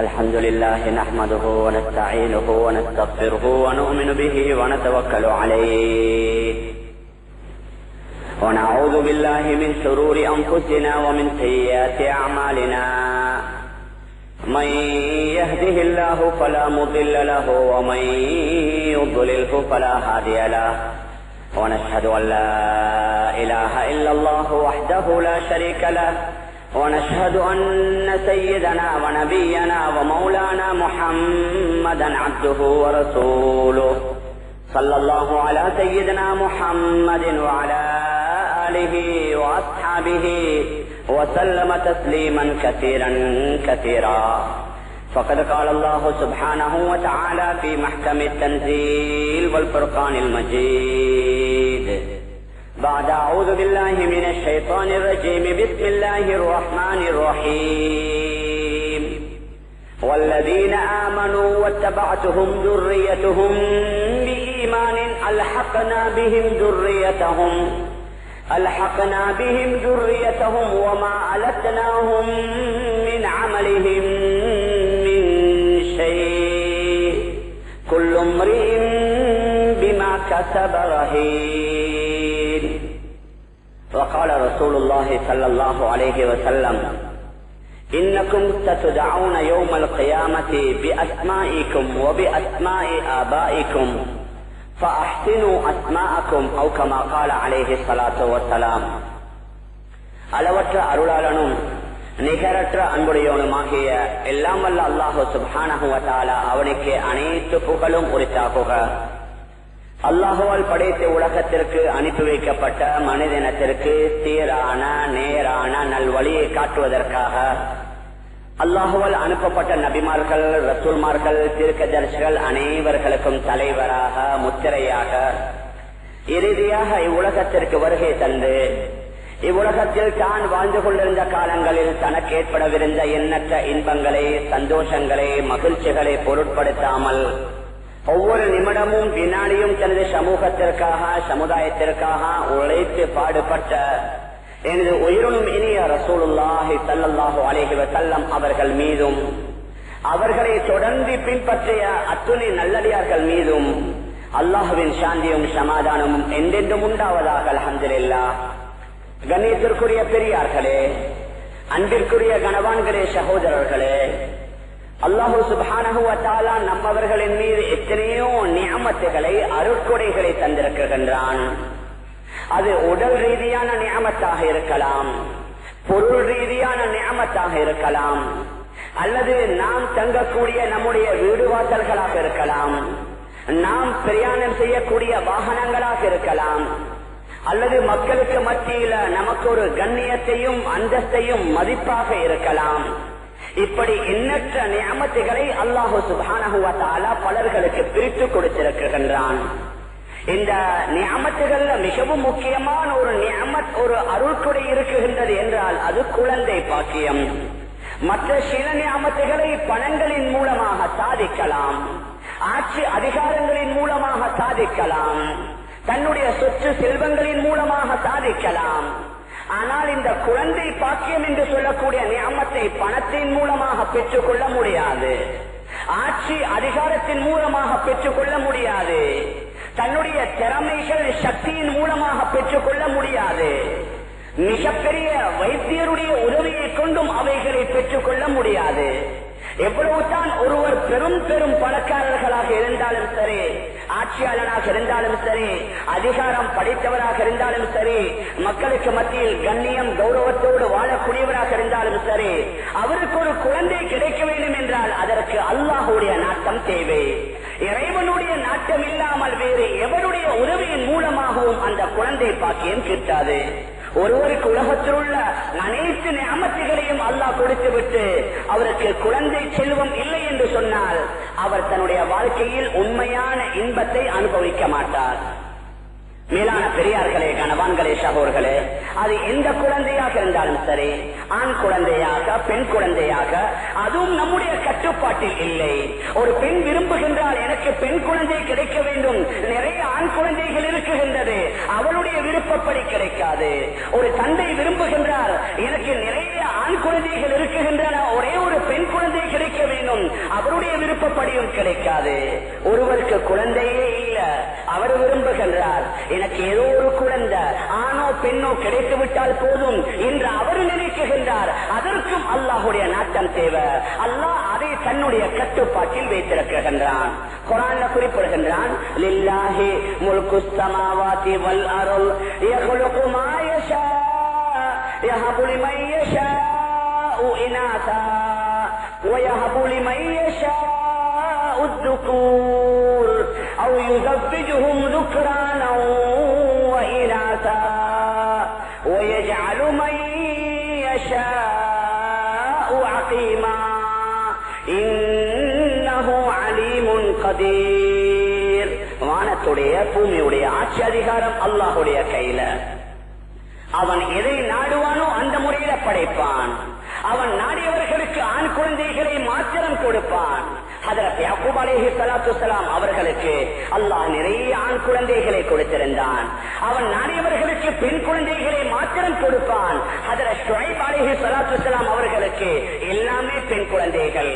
الحمد لله نحمده ونستعينه ونستغفره ونؤمن به ونتوكل عليه ونعوذ بالله من شرور أنفسنا ومن سيئات أعمالنا من يهده الله فلا مضل له ومن يضلله فلا هادي له ونشهد أن لا إله إلا الله وحده لا شريك له ونشهد أن سيدنا ونبينا ومولانا محمدا عبده ورسوله صلى الله على سيدنا محمد وعلى آله وأصحابه وسلم تسليما كثيرا كثيرا فقد قال الله سبحانه وتعالى في محكم التنزيل والفرقان المجيد بعد أعوذ بالله من الشيطان الرجيم بسم الله الرحمن الرحيم والذين آمنوا واتبعتهم ذريتهم بإيمان ألحقنا بهم ذريتهم وما ألتناهم من عملهم من شيء كل امرئ بما كسب رهين وقال رسول الله صلى الله عليه وسلم إنكم ستدعون يوم القيامة بأسمائكم وبأسماء آبائكم فأحسنوا أسماءكم أو كما قال عليه الصلاة والسلام. அளவற்ற அருளாளனும் நிகரற்ற அன்புடையவனுமாகிய எல்லாம் வல்ல அல்லாஹு சுப்ஹானஹு வ தஆலா அவனுக்கு அனைத்து புகழும் உரித்தாகுக. அல்லாஹுவால் படைத்த உலகத்திற்கு அனுப்பி வைக்கப்பட்ட மனிதனத்திற்கு சீரான நேரான நல்வழியை காட்டுவதற்காக அல்லாஹுவால் அனுப்பப்பட்ட நபிமார்கள், ரசூல்மார்கள், தீர்க்கதரிசிகள் அனைவர்களுக்கும் தலைவராக, முத்திரையாக, இறுதியாக இவ்வுலகத்திற்கு வருகை தந்து இவ்வுலகத்தில் தான் வாழ்ந்து கொண்டிருந்த காலங்களில் தனக்கு ஏற்படவிருந்த எண்ணற்ற இன்பங்களை, சந்தோஷங்களை, மகிழ்ச்சிகளை பொருட்படுத்தாமல் ஒவ்வொரு நிமிடமும் வினாடியும் தனது சமூகத்திற்காக, சமுதாயத்திற்காக உழைத்து பாடுபட்ட எனது உயிரினும் இனிய ரசூலுல்லாஹி ஸல்லல்லாஹு அலைஹி வஸல்லம் அவர்கள் மீதும் அவர்களை தொடர்ந்து பின்பற்றிய அத்துணை நல்லடியார்கள் மீதும் அல்லாஹுவின் சாந்தியும் சமாதானமும் என்றென்றும் உண்டாவதாக. அல்ஹம்துலில்லாஹ். கண்ணியத்திற்குரிய பெரியார்களே, அன்பிற்குரிய கணவான்களே, சகோதரர்களே, அல்லாஹு சுப்ஹானஹு வ தஆலா நம்மவர்களின் மீது எத்தனையோ நிஅமத்துகளை, அருட்கொடைகளை தந்திருக்கின்றான். அது உடல் ரீதியான நிஅமத்தாக இருக்கலாம், பொருள் ரீதியான நிஅமத்தாக இருக்கலாம், அல்லது நாம் தங்கக்கூடிய நம்முடைய வீடு வாசல்களாக இருக்கலாம், நாம் பிரயாணம் செய்யக்கூடிய வாகனங்களாக இருக்கலாம், அல்லது மக்களுக்கு மத்தியில நமக்கு ஒரு கண்ணியத்தையும் அந்தஸ்தையும் மதிப்பாக இருக்கலாம். இப்படி எண்ணற்ற நிஅமத்துகளை அல்லாஹு சுப்ஹானஹு வ தஆலா பலர்களுக்கு பிரித்து கொடுத்திருக்கின்றான். இந்த நிஅமத்துகள்ல மிகவும் முக்கியமான ஒரு நிஅமத், ஒரு அருள்கொடை இருக்குகின்றது என்றால் அது குழந்தை பாக்கியம். மற்ற சில நிஅமத்துகளை பணங்களின் மூலமாக சாதிக்கலாம், ஆட்சி அதிகாரங்களின் மூலமாக சாதிக்கலாம், தன்னுடைய சொத்து செல்வங்களின் மூலமாக சாதிக்கலாம். ஆனால் இந்த குழந்தை பாக்கியம் என்று சொல்லக்கூடிய நிஅமத்தை பணத்தின் மூலமாக பெற்றுக் கொள்ள முடியாது, ஆட்சி அதிகாரத்தின் மூலமாக பெற்றுக் கொள்ள முடியாது, தன்னுடைய திறமைகள் சக்தியின் மூலமாக பெற்றுக் கொள்ள முடியாது, மிகப்பெரிய வைத்தியருடைய உதவியை கொண்டும் அவைகளை பெற்றுக் கொள்ள முடியாது. எவ்வளவுதான் ஒருவர் பெரும் பெரும் பணக்காரர்களாக இருந்தாலும் சரி, ஆட்சியாளராக இருந்தாலும் சரி, அதிகாரம் படைத்தவராக இருந்தாலும் சரி, மக்களுக்கு மத்தியில் கண்ணியம் கௌரவத்தோடு வாழக்கூடியவராக இருந்தாலும் சரி, அவருக்கு ஒரு குழந்தை கிடைக்க வேண்டும் என்றால் அதற்கு அல்லாஹுடைய நாட்டம் தேவை. இறைவனுடைய நாட்டம் இல்லாமல் வேறு எவருடைய உதவியின் மூலமாகவும் அந்த குழந்தை பாக்கியம் கிட்டாது. ஒருவருக்கு உலகத்தில் உள்ள அனைத்து நிஅமத்துகளையும் அல்லாஹ் கொடுத்து விட்டு அவருக்கு குழந்தை செல்வம் இல்லை என்று சொன்னால் அவர் தன்னுடைய வாழ்க்கையில் உண்மையான இன்பத்தை அனுபவிக்க மாட்டார். மேலான பெரியார்களே, கணவான்களே, சகோதரர்களே, அது எந்த குழந்தையாக இருந்தாலும் சரி, ஆண் குழந்தையாக, பெண் குழந்தையாக, அதுவும் நம்முடைய கட்டுப்பாட்டில் இல்லை. ஒரு பெண் விரும்புகின்றால் எனக்கு பெண் குழந்தை கிடைக்க வேண்டும், நிறைய ஆண் குழந்தைகள் இருக்குகின்றது, அவளுடைய விருப்பப்படி கிடைக்காது. ஒரு தந்தை விரும்புகின்றார், எனக்கு நிறைய ஆண் குழந்தைகள் இருக்குகின்றன, ஒரே ஒரு பெண் குழந்தை கிடைக்க வேண்டும், விருப்பப்படியும் கிடைக்காது. ஒருவருக்கு குழந்தையே இல்ல, அவர் விரும்புகின்றார் எனக்கு ஏதோ ஒரு குழந்தை ஆணோ பெண்ணோ கிடைத்து விட்டால் போதும் என்று அவர் நினைக்குகின்றார். அதற்கும் அல்லாஹுடைய நாட்டம் தேவை. அல்லாஹ் அதை தன்னுடைய கட்டுப்பாட்டில் வைத்திருக்கின்றான். குர்ஆன்ல குறிப்பிடுகின்றான், லில்லாஹி முல்குஸ் ஸமாவாதி வல் அர்ள் யக்லுகு மா யஷா யஹபு லிமன் யஷாஉ இனாஸா ويهب لمن يشاء الذكور أو يزوجهم ذكرانا وإناثا ويجعل من يشاء عقيما إنه عليم قدير. வானத்துடைய பூமியுடைய ஆட்சி அதிகாரம் அல்லாஹுடைய கையில. அவன் எதை நாடுவானோ அந்த முறையில படைப்பான். அவன் நாடியவர்களுக்கு ஆண் குழந்தைகளை மாத்திரம் கொடுப்பான். ஹஜ்ரத் யாக்கூப் அலைஹிஸ்ஸலாத்து வஸ்ஸலாம் அவர்களுக்கு அல்லாஹ் நிறைய ஆண் குழந்தைகளை கொடுத்திருந்தான். அவன் நாடியவர்களுக்கு பெண் குழந்தைகளை மாத்திரம் கொடுப்பான். ஹஜ்ரத் ஷுஐப் அலைஹிஸ்ஸலாத்து வஸ்ஸலாம் அவர்களுக்கு எல்லாமே பெண் குழந்தைகள்.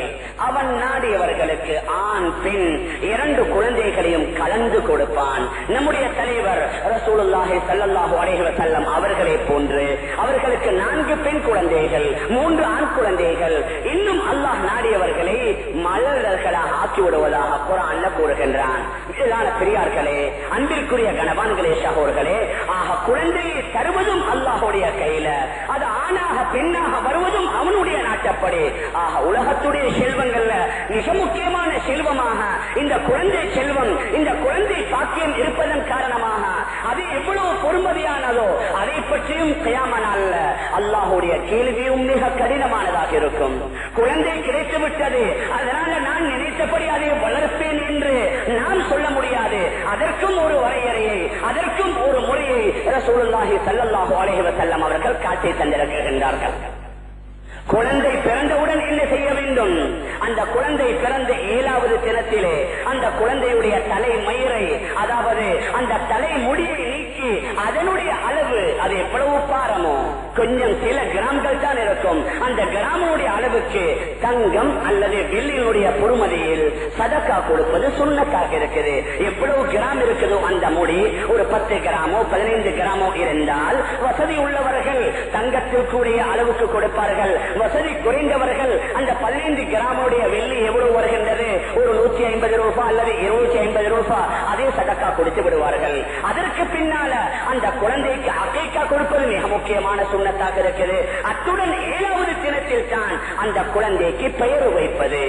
அவன் நாடியவர்களுக்கு ஆண் பெண் இரண்டு குழந்தைகளையும் கலந்து கொடுப்பான். நம்முடைய தலைவர் ரசூலுல்லாஹி ஸல்லல்லாஹு அலைஹி வஸல்லம் அவர்களை போன்று அவர்களுக்கு 4 பெண் குழந்தைகள், 3 ஆண் குழந்தைகள். இன்னும் அல்லாஹ் நாடியவர்களை மலர்களாக ஆக்கி விடுவதாக குர்ஆன்ல கூறுகின்றான். பெரியார்களே, அன்பிற்குரிய கணவான்களே, சகோதரர்களே, ஆக குழந்தையை தருவதும் அல்லாஹுடைய கையில, அது ஆணாக பெண்ணாக வருவதும் அவனுடைய நாட்டப்படி. ஆக உலகத்துடைய செல்வங்கள்ல மிக முக்கியமான செல்வமாக இந்த குழந்தை செல்வம், இந்த குழந்தை பாக்கியம் இருப்பதன் காரணமாக அது எவ்வளவு பொறுமதியானதோ அதை பற்றியும் கியாம நாள்ல அல்லாஹுடைய கேள்வியும் மிக கடினமானதாக இருக்கும். குழந்தை கிடைத்து விட்டது, அதனால நான் நினைத்தபடி அதை வளர்ப்பேன் என்று நாம் சொல்ல முடியாது. அதற்கும் ஒரு வரையறையை, அதற்கும் ஒரு முறையை ரசூலுல்லாஹி ஸல்லல்லாஹு அலைஹி வஸல்லம் அவர்கள் காட்டி தந்திருக்கின்றார்கள். குழந்தை பிறந்தவுடன் என்ன செய்ய வேண்டும்? அந்த குழந்தை பிறந்த 7வது தினத்திலே அந்த குழந்தையுடைய தலை மயிரை, அதாவது அந்த தலை முடியை நீக்கி அதனுடைய அளவு அது எவ்வளவு பாரமோ, கொஞ்சம் சில கிராம்கள் தான் இருக்கும், அந்த கிராமுடைய அளவுக்கு தங்கம் அல்லது வெள்ளியினுடைய பொறுமதியில் சதக்கா கொடுப்பது சுன்னத்தாக இருக்குது. எவ்வளவு கிராம் இருக்குதோ அந்த முடி, ஒரு 10 கிராமோ 15 கிராமோ இருந்தால் வசதி உள்ளவர்கள் தங்கத்திற்குரிய அளவுக்கு கொடுப்பார்கள். வசதி குறைந்தவர்கள் அந்த 15 கிராமுடைய வெள்ளி எவ்வளவு வருகின்றது, ஒரு 150 ரூபாய் அல்லது 250 ரூபாய், அதே சதக்கா கொடுத்து விடுவார்கள். அதற்கு பின்னால அந்த குழந்தைக்கு அகைக்கா கொடுப்பது மிக முக்கியமான சுன்னத்தாக இருக்குது. அத்துடன் 7வது தினத்தில் தான் அந்த குழந்தைக்கு பெயர் வைப்பது.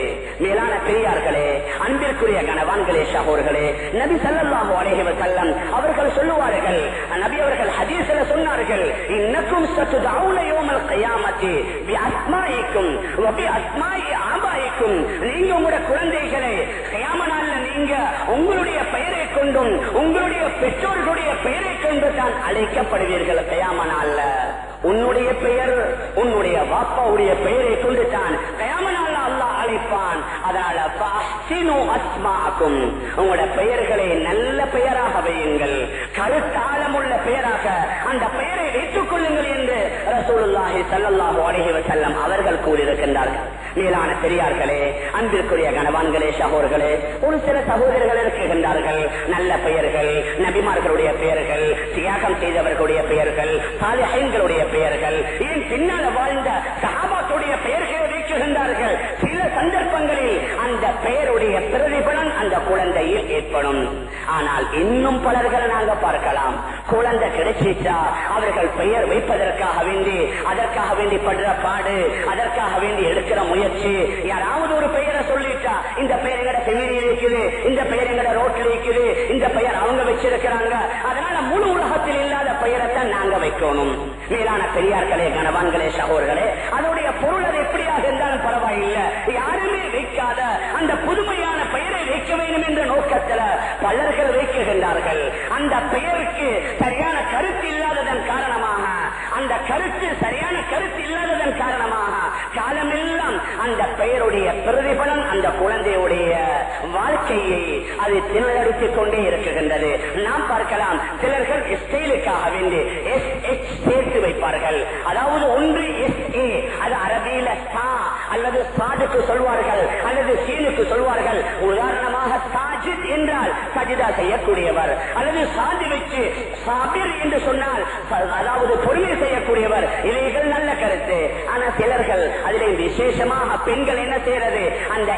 மேலான பெரியார்களே, அன்பிற்குரிய கணவான்களே, சகோதரர்களே, நபி ஸல்லல்லாஹு அலைஹி வஸல்லம் அவர்கள் சொல்லுவார்கள், நபி அவர்கள் ஹதீஸ்ல சொன்னார்கள், இன்னக்கும் சதுதஊன யௌமல் கியாமத்தி பிஅஸ்மாஇக்கும் வ பிஅஸ்மாஇ ஆபாஇக்கும். நீங்க உங்களுடைய குழந்தைகளை கியாம நாள்ல நீங்க உங்களுடைய பெயரை கொண்டும் உங்களுடைய பெற்றோர்களுடைய பெயரை கொண்டு தான் அழைக்கப்படுவீர்கள். கியாம நாள்ல உன்னுடைய பெயர், உன்னுடைய வாப்பாவுடைய பெயரை கொண்டு தான் கியாம நாள்ல அல்லாஹ் அழைப்பான். அதனால உங்களோட பெயர்களை நல்ல பெயராக வையுங்கள், கருத்தாளமுள்ள பெயராக அந்த பெயரை வைத்துக் கொள்ளுங்கள் என்று ரசூலுல்லாஹி ஸல்லல்லாஹு அலைஹி வஸல்லம் அவர்கள் கூறியிருக்கின்றார்கள். மேலான பெரியார்களே, அன்பிற்குரிய கணவான்களே, சகோதரர்களே, ஒரு சில சகோதரர்கள் இருக்கின்றார்கள், நல்ல பெயர்கள், நபிமார்களுடைய பெயர்கள், தியாகம் செய்தவர்களுடைய பெயர்கள், சாலிஹீன்களுடைய பெயர்கள், ஏன் பின்னால் வாழ்ந்த சஹாபாக்களுடைய பெயர்களை வைக்கின்றார்கள். சில சந்தர்ப்பங்களில் அந்த பெயருடைய பிரதிபலன் அந்த குழந்தையில் ஏற்படும். ஆனால் இன்னும் பலர்களை நாங்க பார்க்கலாம், குழந்தை கிடைச்சிட்டா அவர்கள் பெயர் வைப்பதற்காக வேண்டி, அதற்காக வேண்டி படுற பாடு, அதற்காக வேண்டி எடுக்கிற முயற்சி. யாராவது ஒரு பெயரை சொல்லிட்டா, இந்த பெயர் எங்கட பெயர் இருக்குது, இந்த பெயர் எங்கட ரோட்டில் இருக்குது, இந்த பெயர் அவங்க வச்சிருக்கிறாங்க, அதனால முழு உலகத்தில் இல்லாத பெயரைத்தான் நாங்க வைக்கணும். மேலான பெரியார்களே, கணவான்களே, சகோதரர்களே, அதோடைய பொருள் அது எப்படியாக இருந்தாலும் பரவாயில்லை, யாருமே வைக்காத அந்த புதுமையான பெயரை வைக்க வேண்டும் என்ற நோக்கத்தில் பலர்கள் வைக்கின்றார்கள். அந்த பெயருக்கு சரியான கருத்து இல்லாததன் காரணமாக, அந்த கருத்து சரியான கருத்து இல்லாததன் காரணமாக காலமெல்லாம் அந்த பெயருடைய பிரதிபலன் அந்த குழந்தையுடைய வாழ்க்கையை அது திணறடித்துக் கொண்டே இருக்குகின்றது. நாம் பார்க்கலாம், சிலர்கள் ஸ்டைலுக்காக வேண்டி SH சேர்த்து வைப்பார்கள். அதாவது ஒன்று SA, அது அரபியில சா, அல்லது சாதுக்கு சொல்வார்கள், அல்லது சீனுக்கு சொல்வார்கள். உதாரணமாக சாஜித் என்றால் சஜிதா செய்யக்கூடியவர், அல்லது சாதி வச்சு சாபிர் என்று சொன்னால் அதாவது பொறுமை செய்யக்கூடியவர். இவைகள் நல்ல கருத்து. ஆனா சிலர்கள் அதிலே விசேஷமாக பெண்கள் என்ன செய்யறது, அந்த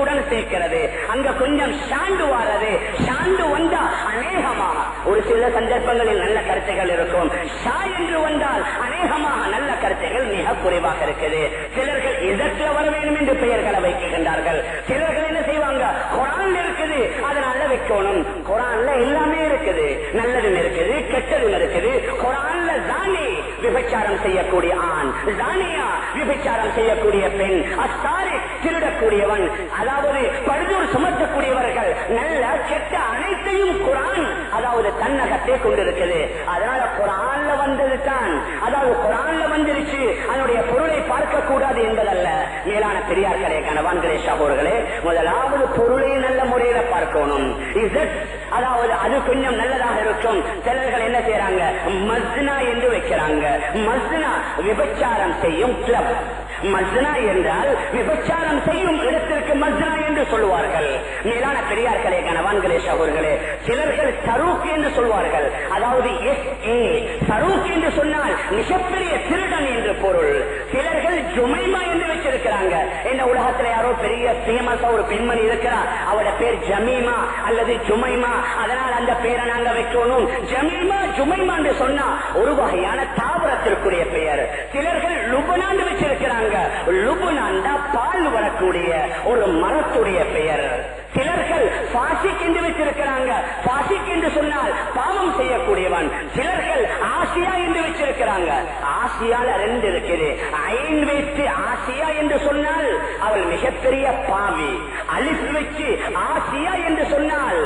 உடன் சேர்க்கிறது. அங்க கொஞ்சம் ஷாண்டு வாரது. ஷாண்டு வந்தா அநேகமாக ஒரு சில சந்தர்ப்பங்களில் நல்ல கருத்துகள் இருக்கும். ஷா என்று வந்தால் அநேகமாக நல்ல கருத்துகள் மிக குறைவாக இருக்குது. சிலர்கள் இதற்கு வர வேண்டும் என்று பெயர்களை வைக்கின்றார்கள். சிலர்கள் என்ன செய்வாங்க, குரான் இருக்குது அதனால வைக்கணும். குரான்ல எல்லாமே இருக்குது, நல்லதும் இருக்குது கெட்டதும் இருக்குது. குரான்ல ஜானி விபச்சாரம் செய்யக்கூடிய ஆண், ஜானியா விபச்சாரம் செய்யக்கூடிய பெண், அஸ்தாரி திருடக்கூடியவன், அதாவது படுதூர் சுமத்தக்கூடியவர்கள், நல்ல கெட்ட அனைத்தையும் குரான் அதாவது தன்னகத்தை கொண்டிருக்குது. அதனால குரான்ல வந்தது தான், அதாவது குரான்ல வந்துருச்சு அதனுடைய பொருளை பார்க்க கூடாது என்பதல்ல. மேலான பெரியார்களே, கணவான்களே, சகோதரர்களே, முதலாவது பொருளை நல்ல முறையில பார்க்கணும். அதாவது அது கொஞ்சம் நல்லதாக இருக்கும். சிலர்கள் என்ன செய்யறாங்க, மஸ்னா என்று வைக்கிறாங்க. மஸ்னா விபச்சாரம் செய்யும் கிளப். மஸ்னா என்றால் விபச்சாரம் செய்யும் இடத்திற்கு மஸ்னா என்று சொல்லுவார்கள். மேலான பெரியார்களே, கணவான்களே, சகோதரர்களே, சிலர்கள் சரூக் என்று சொல்வார்கள். அதாவது சரூக் என்று சொன்னால் மிகப்பெரிய திருடன் என்று பொருள். சிலர்கள் ஜுமைமா என்று வச்சிருக்கிறாங்க. இந்த உலகத்தில் யாரோ பெரிய பேமஸா ஒரு பெண்மணி இருக்கிறார், அவட பேர் ஜமீமா அல்லது ஜுமைமா, அதனால் அந்த பேரை நாங்க வைக்கணும். ஜமீமா ஜுமைமா என்று சொன்னா ஒரு வகையான தாவரத்திற்குரிய பெயர். சிலர்கள் லுபனான் வச்சிருக்கிறாங்க. லுபனாண்டா பால் வரக்கூடிய ஒரு மரத்துடைய பெயர். சிலர்கள் பாசிக் என்று வச்சிருக்கிறாங்க. பாசிக் என்று சொன்னால் பாவம் செய்யக்கூடியவன். சிலர்கள் ஆசியா என்று வச்சிருக்கிறாங்க. ஆசியால ரெண்டு இருக்குது. ஐன் வைத்து ஆசியா என்று சொன்னால் அவள் மிகப்பெரிய பாவி. அலிஃப் வச்சு ஆசியா என்று சொன்னால்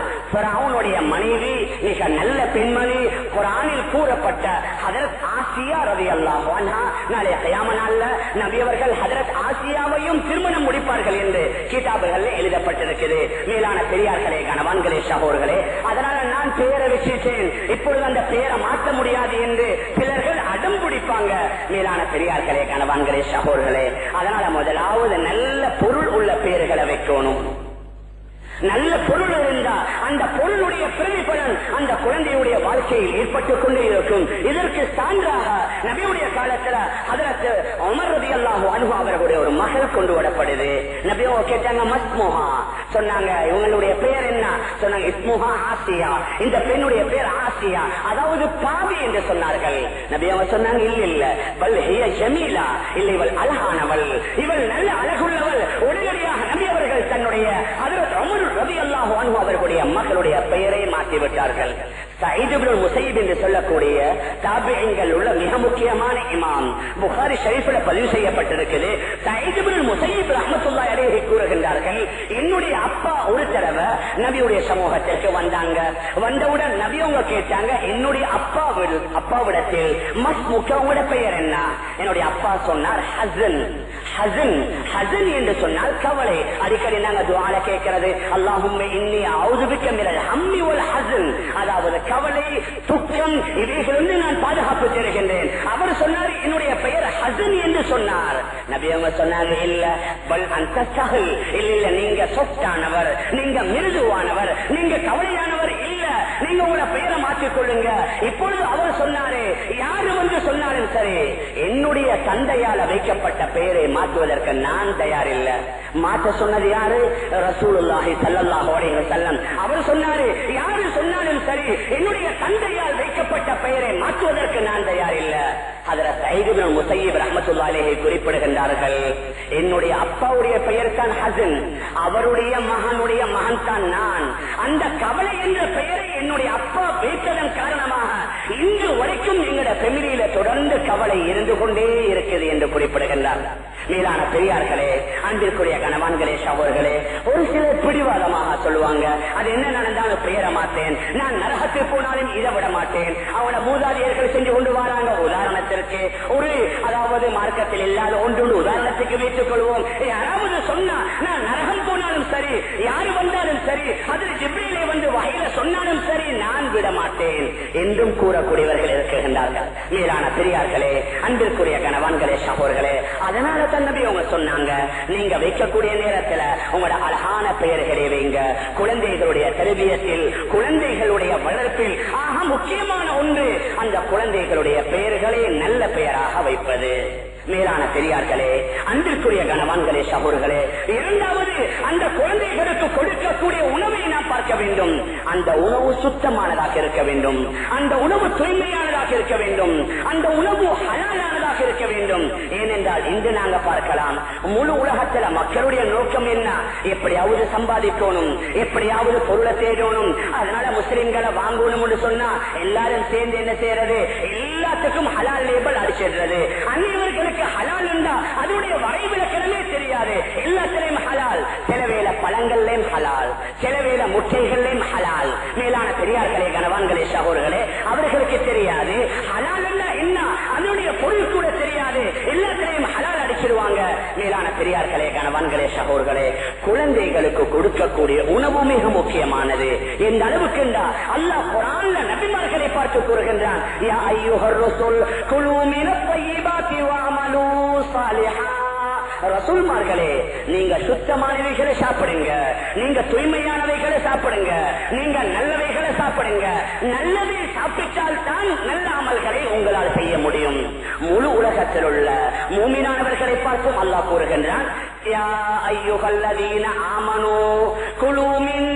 அவனுடைய மனைவி மிக நல்ல பெண்மணி. குர்ஆனில் கூறப்பட்ட ஹஜரத் ஆசியா ரலியல்லாஹு அன்ஹா நாளை கியாமத் நாள்ல நபி அவர்கள் ஹஜரத் ஆசியாவையும் திருமணம் முடிப்பார்கள் என்று கிதாபுகளில் எழுதப்பட்டிருக்கிறது. மேலான பெரியார்களே, கணவான்களே, சகோதரர்களே, அதனால நான் பெயரை வச்சிட்டேன், இப்பொழுது அந்த பெயரை மாற்ற முடியாது என்று சிலர்கள் அடம் பிடிப்பாங்க. மேலான பெரியார்களே, கணவான்களே, சகோதரர்களே, அதனால முதலாவது நல்ல பொருள் உள்ள பெயர்களை வைக்கணும். நல்ல பொருள் இருந்தா அந்த பொருளுடைய பிரதிபலன் அந்த குழந்தையுடைய வாழ்க்கையில் ஏற்பட்டுக் கொண்டே இருக்கும். இதற்கு சான்றாக நபியுடைய காலத்துல ஹஜரத் உமர் ரலியல்லாஹு அன்ஹு அவர்களுடைய ஒரு மகள் கொண்டு வரப்படுது. நபியோ கேட்டாங்க, மஸ்முஹா சொன்னாங்க, இவங்களுடைய பெயர் என்ன சொன்னாங்க, இஸ்முஹா ஆசியா, இந்த பெண்ணுடைய பெயர் ஆசியா, அதாவது பாவி என்று சொன்னார்கள். நபியோ சொன்னாங்க, இல்ல பல் ஹிய ஜமீலா, இல்லை இவள் அழகானவள், இவள் நல்ல அழகுள்ளவள். உடனடியாக நபி அவர்கள் தன்னுடைய ஹஜரத் உமர் ரலியல்லாஹு அன்ஹு அவர்களுடைய மக்களுடைய பெயரை மாற்றிவிட்டார்கள். சயீத் இப்னு முஸையிப் என்று சொல்லக்கூடிய தாபிஈன்கள் உள்ள மிக முக்கியமான இமாம், புகாரி ஷரீஃபில் பதிவு செய்யப்பட்டிருக்கிறது. சயீத் இப்னு முஸையிப் ரஹ்மத்துல்லாஹி அலைஹி கூறுகின்றார்கள், என்னுடைய அப்பா ஒரு தடவை நபியுடைய சமூகத்திற்கு வந்தாங்க. வந்தவுடன் நபி அவங்க கேட்டாங்க, என்னுடைய அப்பாவிடத்தில் உங்களோட பெயர் என்ன? என்னுடைய அப்பா சொன்னார் ஹஸன். ஹஸன் ஹஸன் என்று சொன்னால் கவலை. அடிக்கடி நாங்க துஆல கேட்கிறது, அல்லாஹும்ம இன்னி அஊது பிக்க மினல் ஹம்மி வல் ஹஸன், அதாவது கவலை துக்கம் இவைகளிலிருந்து நான் பாதுகாப்பு தேடுகின்றேன். அவர் சொன்னார், என்னுடைய பெயர் ஹஸன் என்று சொன்னார். நபி அவங்க சொன்னாங்க, இல்ல பல் அன்த சஹல், இல்ல நீங்க சொத்தானவர், நீங்க மிருதுவானவர், நீங்க கவலையானவர் இல்ல, நீங்க உங்களோட பெயரை மாற்றிக் கொள்ளுங்க. இப்பொழுது அவர் சொன்னாரு, யாரு வந்து சொன்னாலும் சரி, என்னுடைய தந்தையால வைக்கப்பட்ட பெயரை மாற்றுவதற்கு நான் தயார் இல்ல. மாற்ற சொன்னது யாரு? ரசூலுல்லாஹி ஸல்லல்லாஹு அலைஹி வஸல்லம். அவர் சொன்னாரு, யாரு சொன்னாலும் சரி, என்னுடைய தந்தையால் வைக்கப்பட்ட பெயரை மாற்றுவதற்கு நான் தயார் இல்ல. ஹஜரத் சயீத் இப்னு முஸையிப் ரஹ்மத்துல்லாஹி அலைஹி குறிப்பிடுகின்றார்கள், என்னுடைய அப்பாவுடைய பெயர் தான் ஹஸன், அவருடைய மகனுடைய மகன் தான் நான். அந்த கவலை என்ற பெயரை என்னுடைய அப்பா வைத்ததன் காரணமாக இன்று வரைக்கும் எங்களுடைய ஃபேமிலியில தொடர்ந்து கவலை இருந்து கொண்டே இருக்குது என்று குறிப்பிடுகின்றார். மேலான பெரியார்களே, அன்பிற்குரிய கணவான்களே, சகோதரர்களே, ஒரு சிலர் பிடிவாதமாக சொல்லுவாங்க, அது என்ன நடந்தாலும் பெயர மாட்டேன், நான் நரகத்தில் போனாலும் இதை விட மாட்டேன். அவன மூதாதையர்கள் செஞ்சு கொண்டு வராங்க. உதாரணத்திற்கு அதாவது மார்க்கத்தில் இல்லாத ஒன்று உதாரணத்துக்கு வைத்துக் கொள்வோம். யாராவது சொன்னா நான் நரகம் போனாலும் சரி, யாரு வந்தாலும் சரி, அதில் ஜிப்ரீலை வந்து வகையில சொன்னாலும் சரி, நான் விட மாட்டேன் என்றும் கூறக்கூடியவர்கள் இருக்கின்றார்கள். மேலான பெரியார்களே, அன்பிற்குரிய கணவான்களே, சகோதரர்களே, அதனால தான் நபி அவங்க சொன்னாங்க, நீங்க வைக்கக்கூடிய நேரத்தில் உங்களோட அழகான பெயர்களை வைங்க. குழந்தைகளுடைய தர்பியத்தில், குழந்தைகளுடைய வளர்ப்பில் ஆக முக்கியமான ஒன்று அந்த குழந்தைகளுடைய பெயர்களை நல்ல பெயராக வைப்பது. மேலான பெரியார்களே, அன்பிற்குரிய கணவான்களே, சகோதரர்களே, இரண்டாவது அந்த குழந்தைகளுக்கு கொடுக்கக்கூடிய உணவை நாம் பார்க்க வேண்டும். அந்த உணவு சுத்தமானதாக இருக்க வேண்டும், அந்த உணவு தூய்மையானதாக இருக்க வேண்டும், அந்த உணவு ஹலாலானதாக இருக்க வேண்டும். ஏனென்றால் இன்று நாங்க பார்க்கலாம், முழு உலகத்துல மக்களுடைய நோக்கம் என்ன? எப்படியாவது சம்பாதிக்கணும், எப்படியாவது பொருளை தேடணும். அதனால முஸ்லிம்களை வாங்கணும் என்று சொன்னா எல்லாரும் சேர்ந்து என்ன செய்யறது? எல்லாத்துக்கும் ஹலால் லேபிள் அடிச்சிடுறது. அந்நியவர்களுக்கு ஹலால் உண்டா அதனுடைய வரைவிலக்கணமே தெரியாது. எல்லாத்திலையும் ஹலால். சில வேளை பழங்கள்லையும் ஹலால், சில வேளை முட்டைகள்லையும் ஹலால். மேலான பெரியார்களே, கணவான்களே, சகோதரர்களே, அவர்களுக்கு தெரியாது ஹலால் என்ன, அதனுடைய பொருள் கூட தெரியாது. எல்லாத்திலையும் ஹலால் அடிச்சிருவாங்க. மேலான பெரியார்களே, கணவான்களே, சகோதரர்களே, குழந்தைகளுக்கு கொடுக்கக்கூடிய உணவு மிக முக்கியமானது. எந்த அளவுக்கு அல்லாஹ் குர்ஆன்ல நபிமார்களை பார்த்து கூறுகின்றான், யா அய்யுஹர் ரசூல் குலூ மினத் தய்யிபாத்தி வஅமலூ ஸாலிஹா. ரசூல்மார்களே, நீங்க சுத்தமானவைகளை சாப்பிடுங்க, நீங்க தூய்மையானவைகளை சாப்பிடுங்க, நீங்க நல்லவைகளை சாப்பிடுங்க. நல்லதை சாப்பிட்டால் தான் நல்ல அமல்களை உங்களால் செய்ய முடியும். முழு உலகத்தில் உள்ள மூமினானவர்களை பார்த்தும் அல்லாஹ் கூறுகின்றான், யா அய்யுஹல்லதீன ஆமனூ குலூ மின்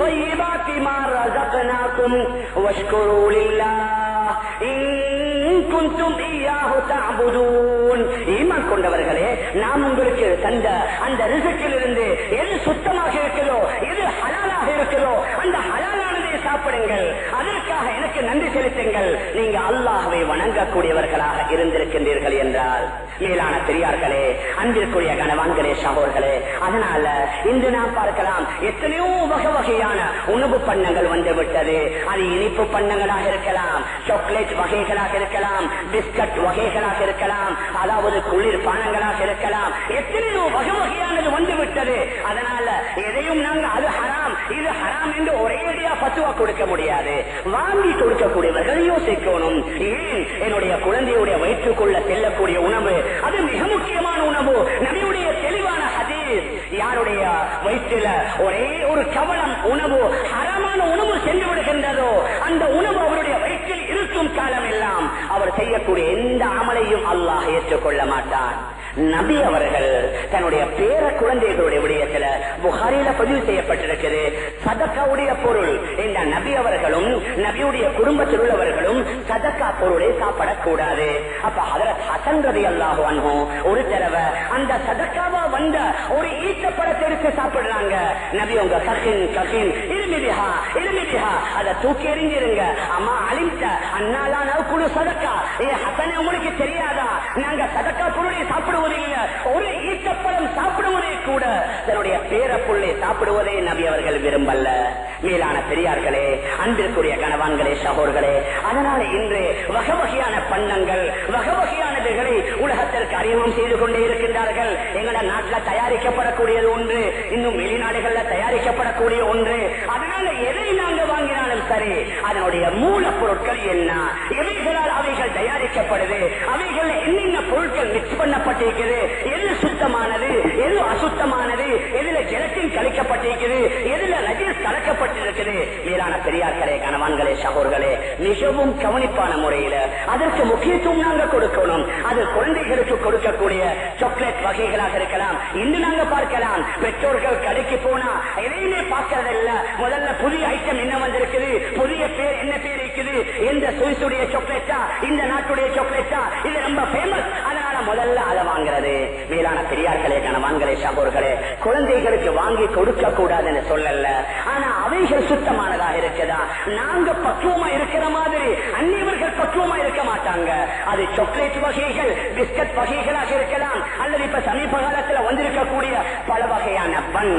தய்யிபாத்தி மா ரஸக்னாகும் வஷ்குரூ லில்லாஹ் இன் குன்தும் இய்யாஹு தஅபுதூன். ஈமான் கொண்டவர்களே, நாம் உங்களுக்கு தந்த அந்த ரிஸ்கிலிருந்து எது சுத்தமாக இருக்கிறதோ, எது ஹலாலாக இருக்கிறதோ, அந்த ஹலாலானதை சாப்பிடுங்கள். அதற்காக எனக்கு நன்றி செலுத்துங்கள். நீங்க அல்லாஹ்வை வணங்கக்கூடியவர்களாக இருந்திருக்கின்றீர்கள் என்றால். மேலான பெரியார்களே, அன்பிற்குரிய கணவான்களே, சகோதரர்களே, அதனால இன்று நாம் பார்க்கலாம், எத்தனையோ வகை வகையான உணவு பண்டங்கள் வந்துவிட்டது. அது இனிப்பு பண்டங்களாக இருக்கலாம், சாக்லேட் வகைகளாக இருக்கலாம், பிஸ்கட் வகைகளாக இருக்கலாம், அதாவது குளிர் பானங்களாக இருக்கலாம். எத்தனையோ வகை வகையானது வந்துவிட்டது. அதனால எதையும் நாங்கள் அது ஹராம், இது ஹராம் என்று ஒரேடியா பத்துவா கொடுக்க முடியாது. வாங்கி கொடுக்கக்கூடியவர்கள் யோசிக்கணும், ஏன் என்னுடைய குழந்தையுடைய வயிற்றுக்குள்ள செல்லக்கூடிய உணவு அது மிக முக்கியமான உணவு. நபியுடைய தெளிவான ஹதீஸ், யாருடைய வயிற்றில ஒரே ஒரு கவலம் உணவு ஹராமான உணவு சென்று விடுகின்றதோ, அந்த உணவு அவருடைய வயிற்றில் இருக்கும் காலம் எல்லாம் அவர் செய்யக்கூடிய எந்த அமலையும் அல்லாஹ் ஏற்றுக்கொள்ள மாட்டான். நபி அவர்கள் தன்னுடைய பேர குழந்தைகளுடைய விடயத்தில் புகாரில பதிவு செய்யப்பட்டிருக்கிறது, சதக்காவுடைய பொருள். இந்த நபி அவர்களும் நபியுடைய குடும்பத்தில் உள்ளவர்களும் சதக்கா பொருளை சாப்பிடக்கூடாது. அப்ப ஹஜ்ரத் ஹசன் ரலியல்லாஹு அன்ஹு ஒரு தடவை அந்த சதக்காவா வந்த ஒரு ஈச்சப்பழத்தை எடுத்து சாப்பிடுறாங்க. நபி உங்க கசின் கசின் இருமிதிஹா இருமிதிஹா, அதை தூக்கி எறிஞ்சிருங்க. அம்மா அலிம்த அண்ணாலாம் குழு சதக்கா. ஏ ஹசனே, உங்களுக்கு தெரியாதா நாங்க சதக்கா பொருளை சாப்பிடுவோம்? ஒரு ஈட்டப்பழம் சாப்பிடுவதே கூட தன்னுடைய பேர புள்ளை சாப்பிடுவதே நபி அவர்கள் விரும்பல்ல. மேலான பெரியார்களே, அன்பிற்குரிய கணவான்களே, சகோதரர்களே, அதனால இன்று வகை வகையான பண்டங்கள், வகை வகையானதுகளை உலகத்திற்கு அறிமுகம் செய்து கொண்டே இருக்கின்றார்கள். எங்கள நாட்டில் தயாரிக்கப்படக்கூடியது ஒன்று, இன்னும் வெளிநாடுகளில் தயாரிக்கப்படக்கூடிய ஒன்று. அதனால எதை நாங்கள் வாங்கினாலும் சரி, அதனுடைய மூலப்பொருட்கள் என்ன, எவைகளால் அவைகள் தயாரிக்கப்படுது, அவைகள் என்னென்ன பொருட்கள் மிக்ஸ் பண்ணப்பட்டிருக்கிறது, எது சுத்தமானது, எது அசுத்தமானது, எதுல ஜெலட்டின் கலக்கப்பட்டிருக்கிறது, எதுல நஜீஸ் கலக்கப்பட்டிருக்கிறது. மேலான பெரியார்களே, கணவான்களே, சகோதரர்களே, மிகவும் கவனிப்பான முறையில் அதற்கு முக்கியத்துவம் நாங்கள் கொடுக்கணும். அது குழந்தைகளுக்கு கொடுக்கக்கூடிய சாக்லேட் வகைகளாக இருக்கலாம். இன்று நாங்க பார்க்கலாம், பெற்றோர்கள் கடைக்கு போனா எதையுமே பார்க்கறதில்ல. முதல்ல புதிய ஐட்டம் என்ன வந்திருக்குது, புதிய பேர் என்ன பேர் இருக்குது, எந்த சுவிசுடைய சாக்லேட்டா, இந்த நாட்டுடைய சாக்லேட்டா, இது ரொம்ப ஃபேமஸ், அதனால முதல்ல அதை வாங்குறது. மேலான பெரியார்களே, கணவான்களே, சகோதரர்களே, குழந்தைகளுக்கு வாங்கி கொடுக்க கூடாதுன்னு சொல்லல, ஆனா அவைகள் சுத்தமானதாக இருக்குதா, நாங்க பக்குவமா இருக்கிற மாதிரி அந்நியவர்கள் பக்குவமா இருக்க மாட்டாங்க. அது சாக்லேட் வகைகள், பிஸ்கட் வகைகளாக இருக்கலாம், அல்லது இப்ப சமீப காலத்துல வந்திருக்கக்கூடிய பல வகையான பன்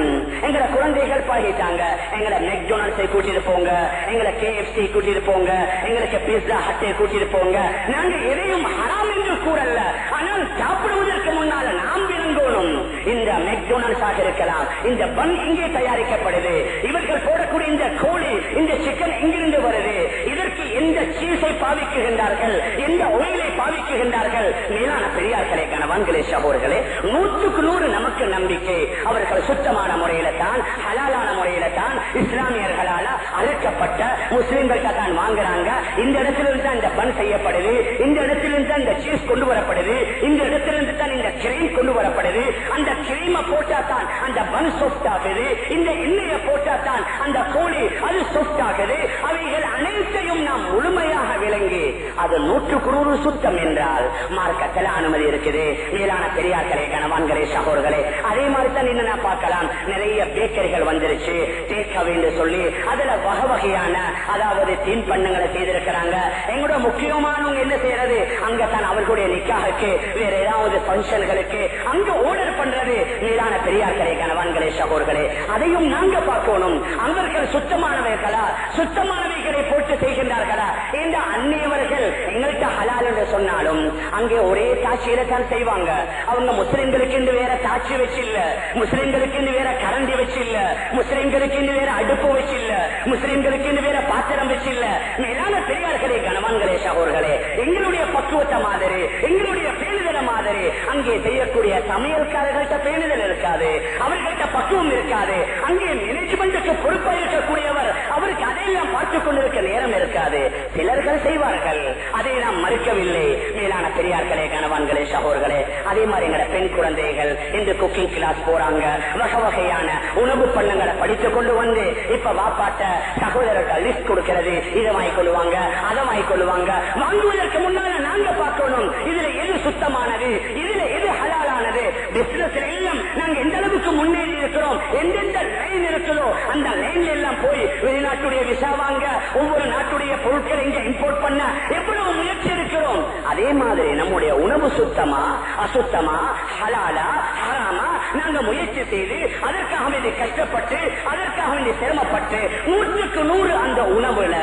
எங்களை குழந்தைகள் பழகிட்டாங்க. எங்களை மெக்டொனால்ட்ஸை கூட்டிட்டு போங்க, எங்களை KFC கூட்டிட்டு போங்க, எங்களுக்கு பீஸா ஹட்டை கூட்டிட்டு போங்க. நாங்க எதையும் ஹராம் என்று கூறல்ல, ஆனால் சாப்பிடுவதற்கு முன்னால நாம் விளங்கணும். இந்த மெக்டொனால்ட்ஸாக இருக்கலாம், இந்த பன் இங்கே தயாரிக்கப்படுது, இவர்கள் போடக்கூடிய இந்த கோழி இந்த சிக்கன் இங்கிருந்து வருது, இதற்கு எந்த சீஸை பாவிக்குகின்றார்கள், எந்த ஒயிலை பாவிக்குகின்றார்கள். மேலான பெரியார்களே, கணவான்களே, சகோதரர்களே, 100% நமக்கு நம்பிக்கை. அவர்கள் சுத்தமான முறையில தான், ஹலாலான முறையில தான், இஸ்லாமியர்களால அழைக்கப்பட்ட முஸ்லிம்கள் தான் வாங்குறாங்க. இந்த இடத்திலிருந்து தான் இந்த பன் செய்யப்படுது, இந்த இடத்திலிருந்து தான் இந்த சீஸ் கொண்டு வரப்படுது, இந்த இடத்திலிருந்து தான் இந்த கிரீம் கொண்டு வரப்படுது. அந்த கிரீமை போட்டா தான் அந்த பன் சாஃப்ட் ஆகுது, இந்த எண்ணெயை போட்டா தான் அந்த கோழி அது சாஃப்ட் ஆகுது. அவைகள் அனைத்தையும் நாம் முழுமையாக விளங்கி அது 100% சுத்தம் என்றால் மார்க்கத்தில் அனுமதி இருக்குது. மேலான பெரியார்களே, கணவான்களே, சகோதரர்களே, அதே மாதிரி தான் என்ன பார்க்கலாம், நிறைய பேக்கரிகள் வந்துருச்சு, டேக் அவே சொல்லி அதுல வகை வகையான அதாவது தீன்பண்டங்களை செய்திருக்கிறாங்க. எங்களோட முக்கியமானவங்க என்ன செய்யறது, அங்கத்தான் அவர்களுடைய நிக்காஹுக்கு வேற ஏதாவது பங்கன்களுக்கு அங்க ஆர்டர் பண்றது. மேலான பெரியார்களே, கணவான்களே, சகோதரர்களே, அதையும் நாங்க பார்க்கணும். அவர்கள் சுத்தமானவர்களா, சுத்தமானவைகளை போட்டு செய்கின்றார்களா? இந்த அந்நியவர்கள் எங்கள்கிட்ட ஹலால் என்று சொன்னாலும் அங்கே ஒரே காட்சியில தான் செய்வாங்க. அவங்க முஸ்லிம்களுக்கு என்று வேற காட்சி வச்சு இல்ல, முஸ்லிம்களுக்கு என்று வேற கரண்டி வச்சு இல்ல, முஸ்லிம்களுக்கு என்று வேற அடுப்பு வச்சு இல்ல, முஸ்லிம்களுக்கு என்று வேற பாத்திரம் வச்சு இல்ல. மேலான பெரியார்களே, கணவான்களே, சகோதரர்களே, எங்களுடைய பக்குவத்தை மாதிரி, எங்களுடைய பேணுதல மாதிரி அங்கே செய்யக்கூடிய சமையல்காரர்கள்ட்ட பேணுதல் இருக்காது, அவர்கள்ட்ட பக்குவம் இருக்காது. அங்கே மேனேஜ்மெண்ட்டுக்கு பொறுப்பா இருக்கக்கூடியவர் அவருக்கு அதையெல்லாம் பார்த்துக் கொண்டிருக்க நேரம் இருக்காது. சிலர்கள் செய்வார்கள், அதை நாம் மறுக்கவில்லை. மேலான பெரியார்களே, கணவான்களே, சகோதரர்களே, அதே மாதிரி எங்களோட பெண் குழந்தைகள் இன்று குக்கிங் கிளாஸ் போறாங்க, வகை வகையான உணவு பண்ணங்களை படித்துக் கொண்டு வந்து இப்ப வாப்பாட்ட சகோதரர்கள் லிஸ்ட் கொடுக்கிறது, இதை வாங்கிக்கொள்ளுவாங்க, அதை வாங்கிக்கொள்ளுவாங்க. வாங்குவதற்கு முன்னால நாங்க பார்க்கணும், இதுல எது சுத்தமானது, இதுல எது ஹலாலானது. பிசினஸ் எல்லாம் நாங்க எந்த அளவுக்கு முன்னேறி இருக்கிறோம், எந்தெந்த லைன் இருக்குதோ அந்த லைன்ல எல்லாம் போய் வெளிநாட்டுடைய விசா வாங்க, ஒவ்வொரு நாட்டுடைய பொருட்களை இங்க இம்போர்ட் பண்ண எவ்வளவு முயற்சி இருக்கிறோம். அதே மாதிரி நம்முடைய உணவு சுத்தமா, அசுத்தமா, ஹலாலா, ஹராமா, நாங்க முயற்சி செய்து அதற்காக வேண்டி கஷ்டப்பட்டு அதற்காக வேண்டி சிரமப்பட்டு 100% அந்த உணவுல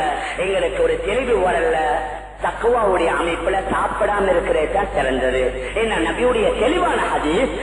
எங்களுக்கு ஒரு தெளிவு வரல. தக்குவாவுடைய அமைப்புல சாப்பிடாம இருக்கிறதா சிறந்தது. என்ன நபியுடைய தெளிவான ஹதீஸ்,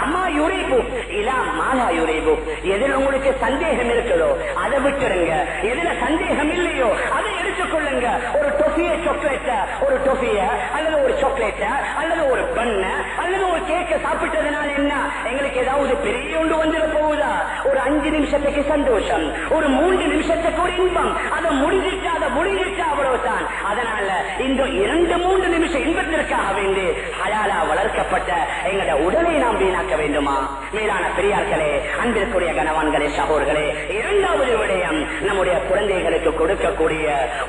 அம்மா யுரைபு இலா மாலா யுரைபு. எதில் உங்களுக்கு சந்தேகம் இருக்குதோ அதை விட்டுருங்க, எதுல சந்தேகம் இல்லையோ அதை எடுத்துக்கொள்ளுங்க. ஒரு டொஃபிய சாக்லேட்ட, ஒரு டொஃபிய அல்லது ஒரு சாக்லேட்ட அல்லது ஒரு பண்ண அல்லது ஒரு கேக்க சாப்பிட்டதுனால என்ன எங்களுக்கு ஏதாவது பெரிய ஒன்று வந்துட போகுதா? ஒரு 5 நிமிஷத்துக்கு சந்தோஷம், ஒரு 3 நிமிஷத்துக்கு ஒரு இன்பம், அதை முடிஞ்சிட்டு அதை முடிஞ்சிட்டு அவ்வளவுதான். அதனால இந்த 2-3 நிமிஷம் இன்பத்திற்காக வேண்டி ஹலாலா வளர்க்கப்பட்ட எங்களுடைய உடலை நாம் வீணாக்க வேண்டுமா? மேலான பெரியார்களே, அன்பிற்குரிய கணவான்களே, சகோதரர்களே, இரண்டாவது விடயம் நம்முடைய குழந்தைகளுக்கு கொடுக்கக்கூடிய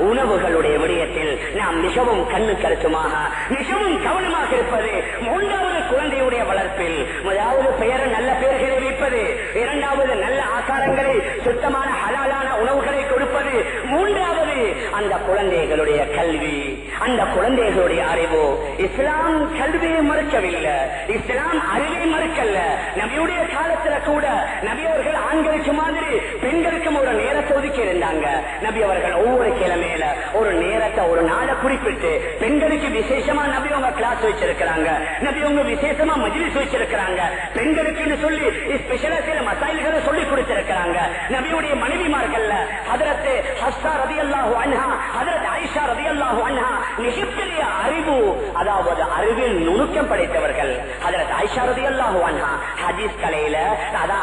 உணவுகளுடைய விடயத்தில் நாம் மிகவும் கண்ணு கருத்துமாக மிகவும் கவனமாக இருப்பது. மூன்றாவது குழந்தையுடைய வளர்ப்பில் முதலாவது பெயர் நல்ல பெயர்களை வைப்பது, இரண்டாவது நல்ல ஆகாரங்களை சுத்தமான ஹலாலான உணவுகளை கொடுப்பது, மூன்றாவது அந்த குழந்தைகளுடைய கல்வி, அந்த குழந்தைகளுடைய அறிவு. இஸ்லாம் கல்வியை மறுக்கவில்லை, இஸ்லாம் அறிவை மறுக்கல்ல. நபியுடைய காலத்துல கூட நபி அவர்கள் ஆண்களுக்கு மாதிரி பெண்களுக்கும் ஒரு நேரத்தை ஒதுக்கி இருந்தாங்க. நபி அவர்கள் ஒவ்வொரு கிழமையில ஒரு நேரத்தை, ஒரு நாளை குறிப்பிட்டு பெண்களுக்கு விசேஷமா நபி அவங்க கிளாஸ் வச்சிருக்கிறாங்க, நபி அவங்க விசேஷமா மஜ்லிஸ் வச்சிருக்கிறாங்க. பெண்களுக்கு சொல்லி ஸ்பெஷலா சில மசாயில்களை சொல்லி கொடுத்திருக்கிறாங்க. நபியுடைய மனைவிமார்கள் ஹதரத் ஹஸ்ஸா ரலியல்லாஹு அன்ஹா, ஹதரத் ஆயிஷா ரலியல்லாஹு அன்ஹா மிகப்பெரிய அறிவு, அதாவது அறிவில் நுணுக்கம் படைத்தவர்கள். ஹதரத் ஆயிஷா ரலியல்லாஹு அன்ஹா ஹதீஸ் கலையில,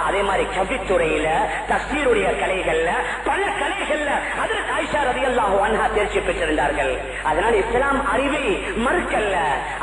அதே மாதிரி கவித்துறையில, தஃசீருடைய கலைகள்ல, பல கலைகள்ல ஹதரத் ஆயிஷா ரலியல்லாஹு அன்ஹா தேர்ச்சி பெற்றிருந்தார்கள். அதனால் இஸ்லாம் அறிவை மறுக்கல்ல.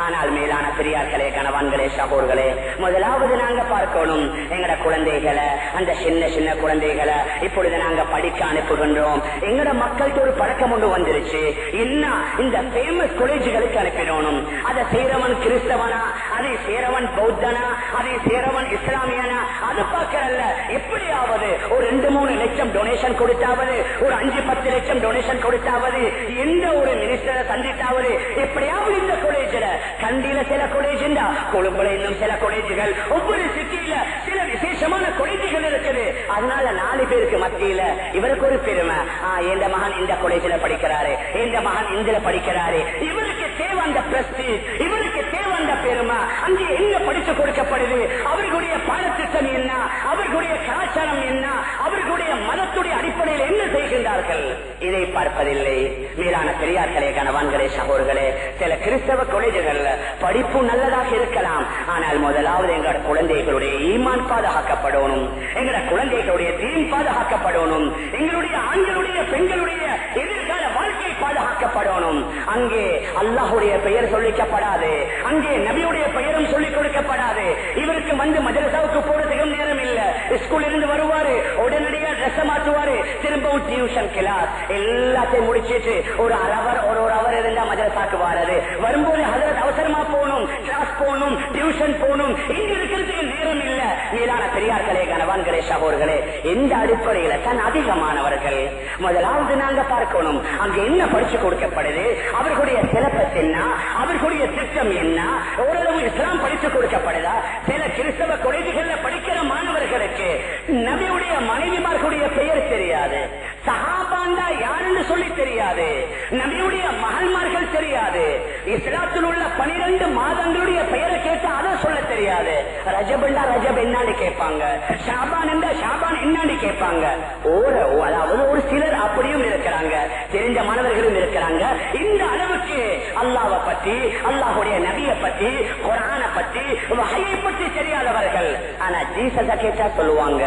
ஆனால் மேலான பெரியார்களே, கணவான்களே, சகோதரர்களே, முதலாவது நாங்க பார்க்கணும் எங்கட குழந்தைகளை, அந்த சின்ன சின்ன குழந்தைகளை இப்பொழுது நாங்க படிக்க அனுப்புகின்றோம். எங்கட மக்களுக்கு ஒரு பழக்கம் ஒன்று வந்துருச்சு, என்ன இந்த ஃபேமஸ் காலேஜுகளுக்கு அனுப்பிடணும். அதை சேரவன் கிறிஸ்தவனா, அதை சேரவன் பௌத்தனா, அதை சேரவன் இஸ்லாமியனா, அது பார்க்கறல்ல. எப்படியாவது ஒரு 2-3 லட்சம் டொனேஷன் கொடுத்தாவது, ஒரு 5-10 லட்சம் டொனேஷன் கொடுத்தாவது, எந்த ஒரு மினிஸ்டரை சந்தித்தாவது எப்படியாவது இந்த காலேஜில், கண்டியில சில காலேஜ், கொழும்புல இன்னும் சில காலேஜுகள், ஒவ்வொரு சிட்டி லட்சமான கொலைகள் இருக்குது. அதனால 4 பேருக்கு மத்தியில இவருக்கு ஒரு பெருமை, எந்த மகன் இந்த காலேஜில் படிக்கிறாரு, எந்த மகன் இந்தில படிக்கிறாரு. இவருக்கு தேவை அந்த பிரஸ்டீஜ், இவருக்கு தேவை அந்த பெருமை. அங்கே என்ன படித்து கொடுக்கப்படுது, அவர்களுடைய பாடத்திட்டம் என்ன, அவர்களுடைய கலாச்சாரம் என்ன, அவர்களுடைய மதத்துடைய அடிப்படையில் என்ன செய்கின்றார்கள், இதை பார்ப்பதில்லை. மேலான பெரியார்களே, கணவான்களே, சகோதரர்களே, சில கிறிஸ்தவ காலேஜுகள் படிப்பு நல்லதாக இருக்கலாம். ஆனால் முதலாவது எங்களோட குழந்தைகளுடைய ஈமான் பாதுகாக்கப்படணும், எங்களோட குழந்தைகளுடைய தீன் பாதுகாக்கப்படணும், எங்களுடைய ஆண்களுடைய பெண்களுடைய எதிர்கால வாழ்க்கை பாதுகாக்கப்படணும். அங்கே அல்லாஹுடைய பெயர் சொல்லிக்கப்படாது, அங்கே நபியுடைய பெயரும் சொல்லிக் கொடுக்கப்படாது. இவருக்கு வந்து மதரசாவுக்கு போறதுக்கும் நேரம் இல்ல. ஸ்கூல் இருந்து வருவாரு, உடனடியாக ட்ரெஸ் மாற்றுவாரு, திரும்பவும் டியூஷன் கிளாஸ் எல்லாத்தையும் முடிச்சிட்டு ஒரு அவர் இருந்தா மதரசாக்கு வாரது. வரும்போது ஹஜ்ரத் அவசரமா போகணும், கிளாஸ் போகணும், டியூஷன் போகணும், இங்க இருக்கிறதுக்கு நேரம் இல்ல. மேலான பெரியார்களே, கணவான்களே, சகோதரர்களே, எந்த அடிப்படையில தான் அதிகமானவர்கள் முதலாவது நாங்க பார்க்கணும், அங்க என்ன படிச்சு கொடுக்கப்படுது, அவர்களுடைய சிலபஸ் என்ன, அவர்களுடைய திட்டம் என்ன, ஓரளவு இஸ்லாம் படிச்சு கொடுக்கப்படுதா. சில கிறிஸ்தவ காலேஜுகள்ல படிக்கிற மாணவர்களுக்கு நபியுடைய மனைவிமார்களுடைய பெயர் தெரியாது, சஹாபாண்டா யாருன்னு சொல்லி தெரியாது, நபியுடைய மகள்மார்கள் தெரியாது, இஸ்லாத்தில் உள்ள 12 மாதங்களுடைய பெயரை கேட்டு அதை சொல்ல தெரியாது. ரஜபண்டா ரஜப் என்னான்னு கேட்பாங்க, ஷாபான் என்றா ஷாபான் என்னான்னு கேட்பாங்க. அதாவது ஒரு சிலர் அப்படியும் இருக்கிறாங்க, தெரிஞ்ச மாணவர்களும் இருக்கிறாங்க. இந்த அளவுக்கு அல்லாஹ்வை பத்தி, அல்லாஹுடைய நபியை பத்தி, குர்ஆனை பத்தி, வஹயை பத்தி தெரியாதவர்கள். ஆனா ஜீசஸ கேட்டா சொல்லுவாங்க,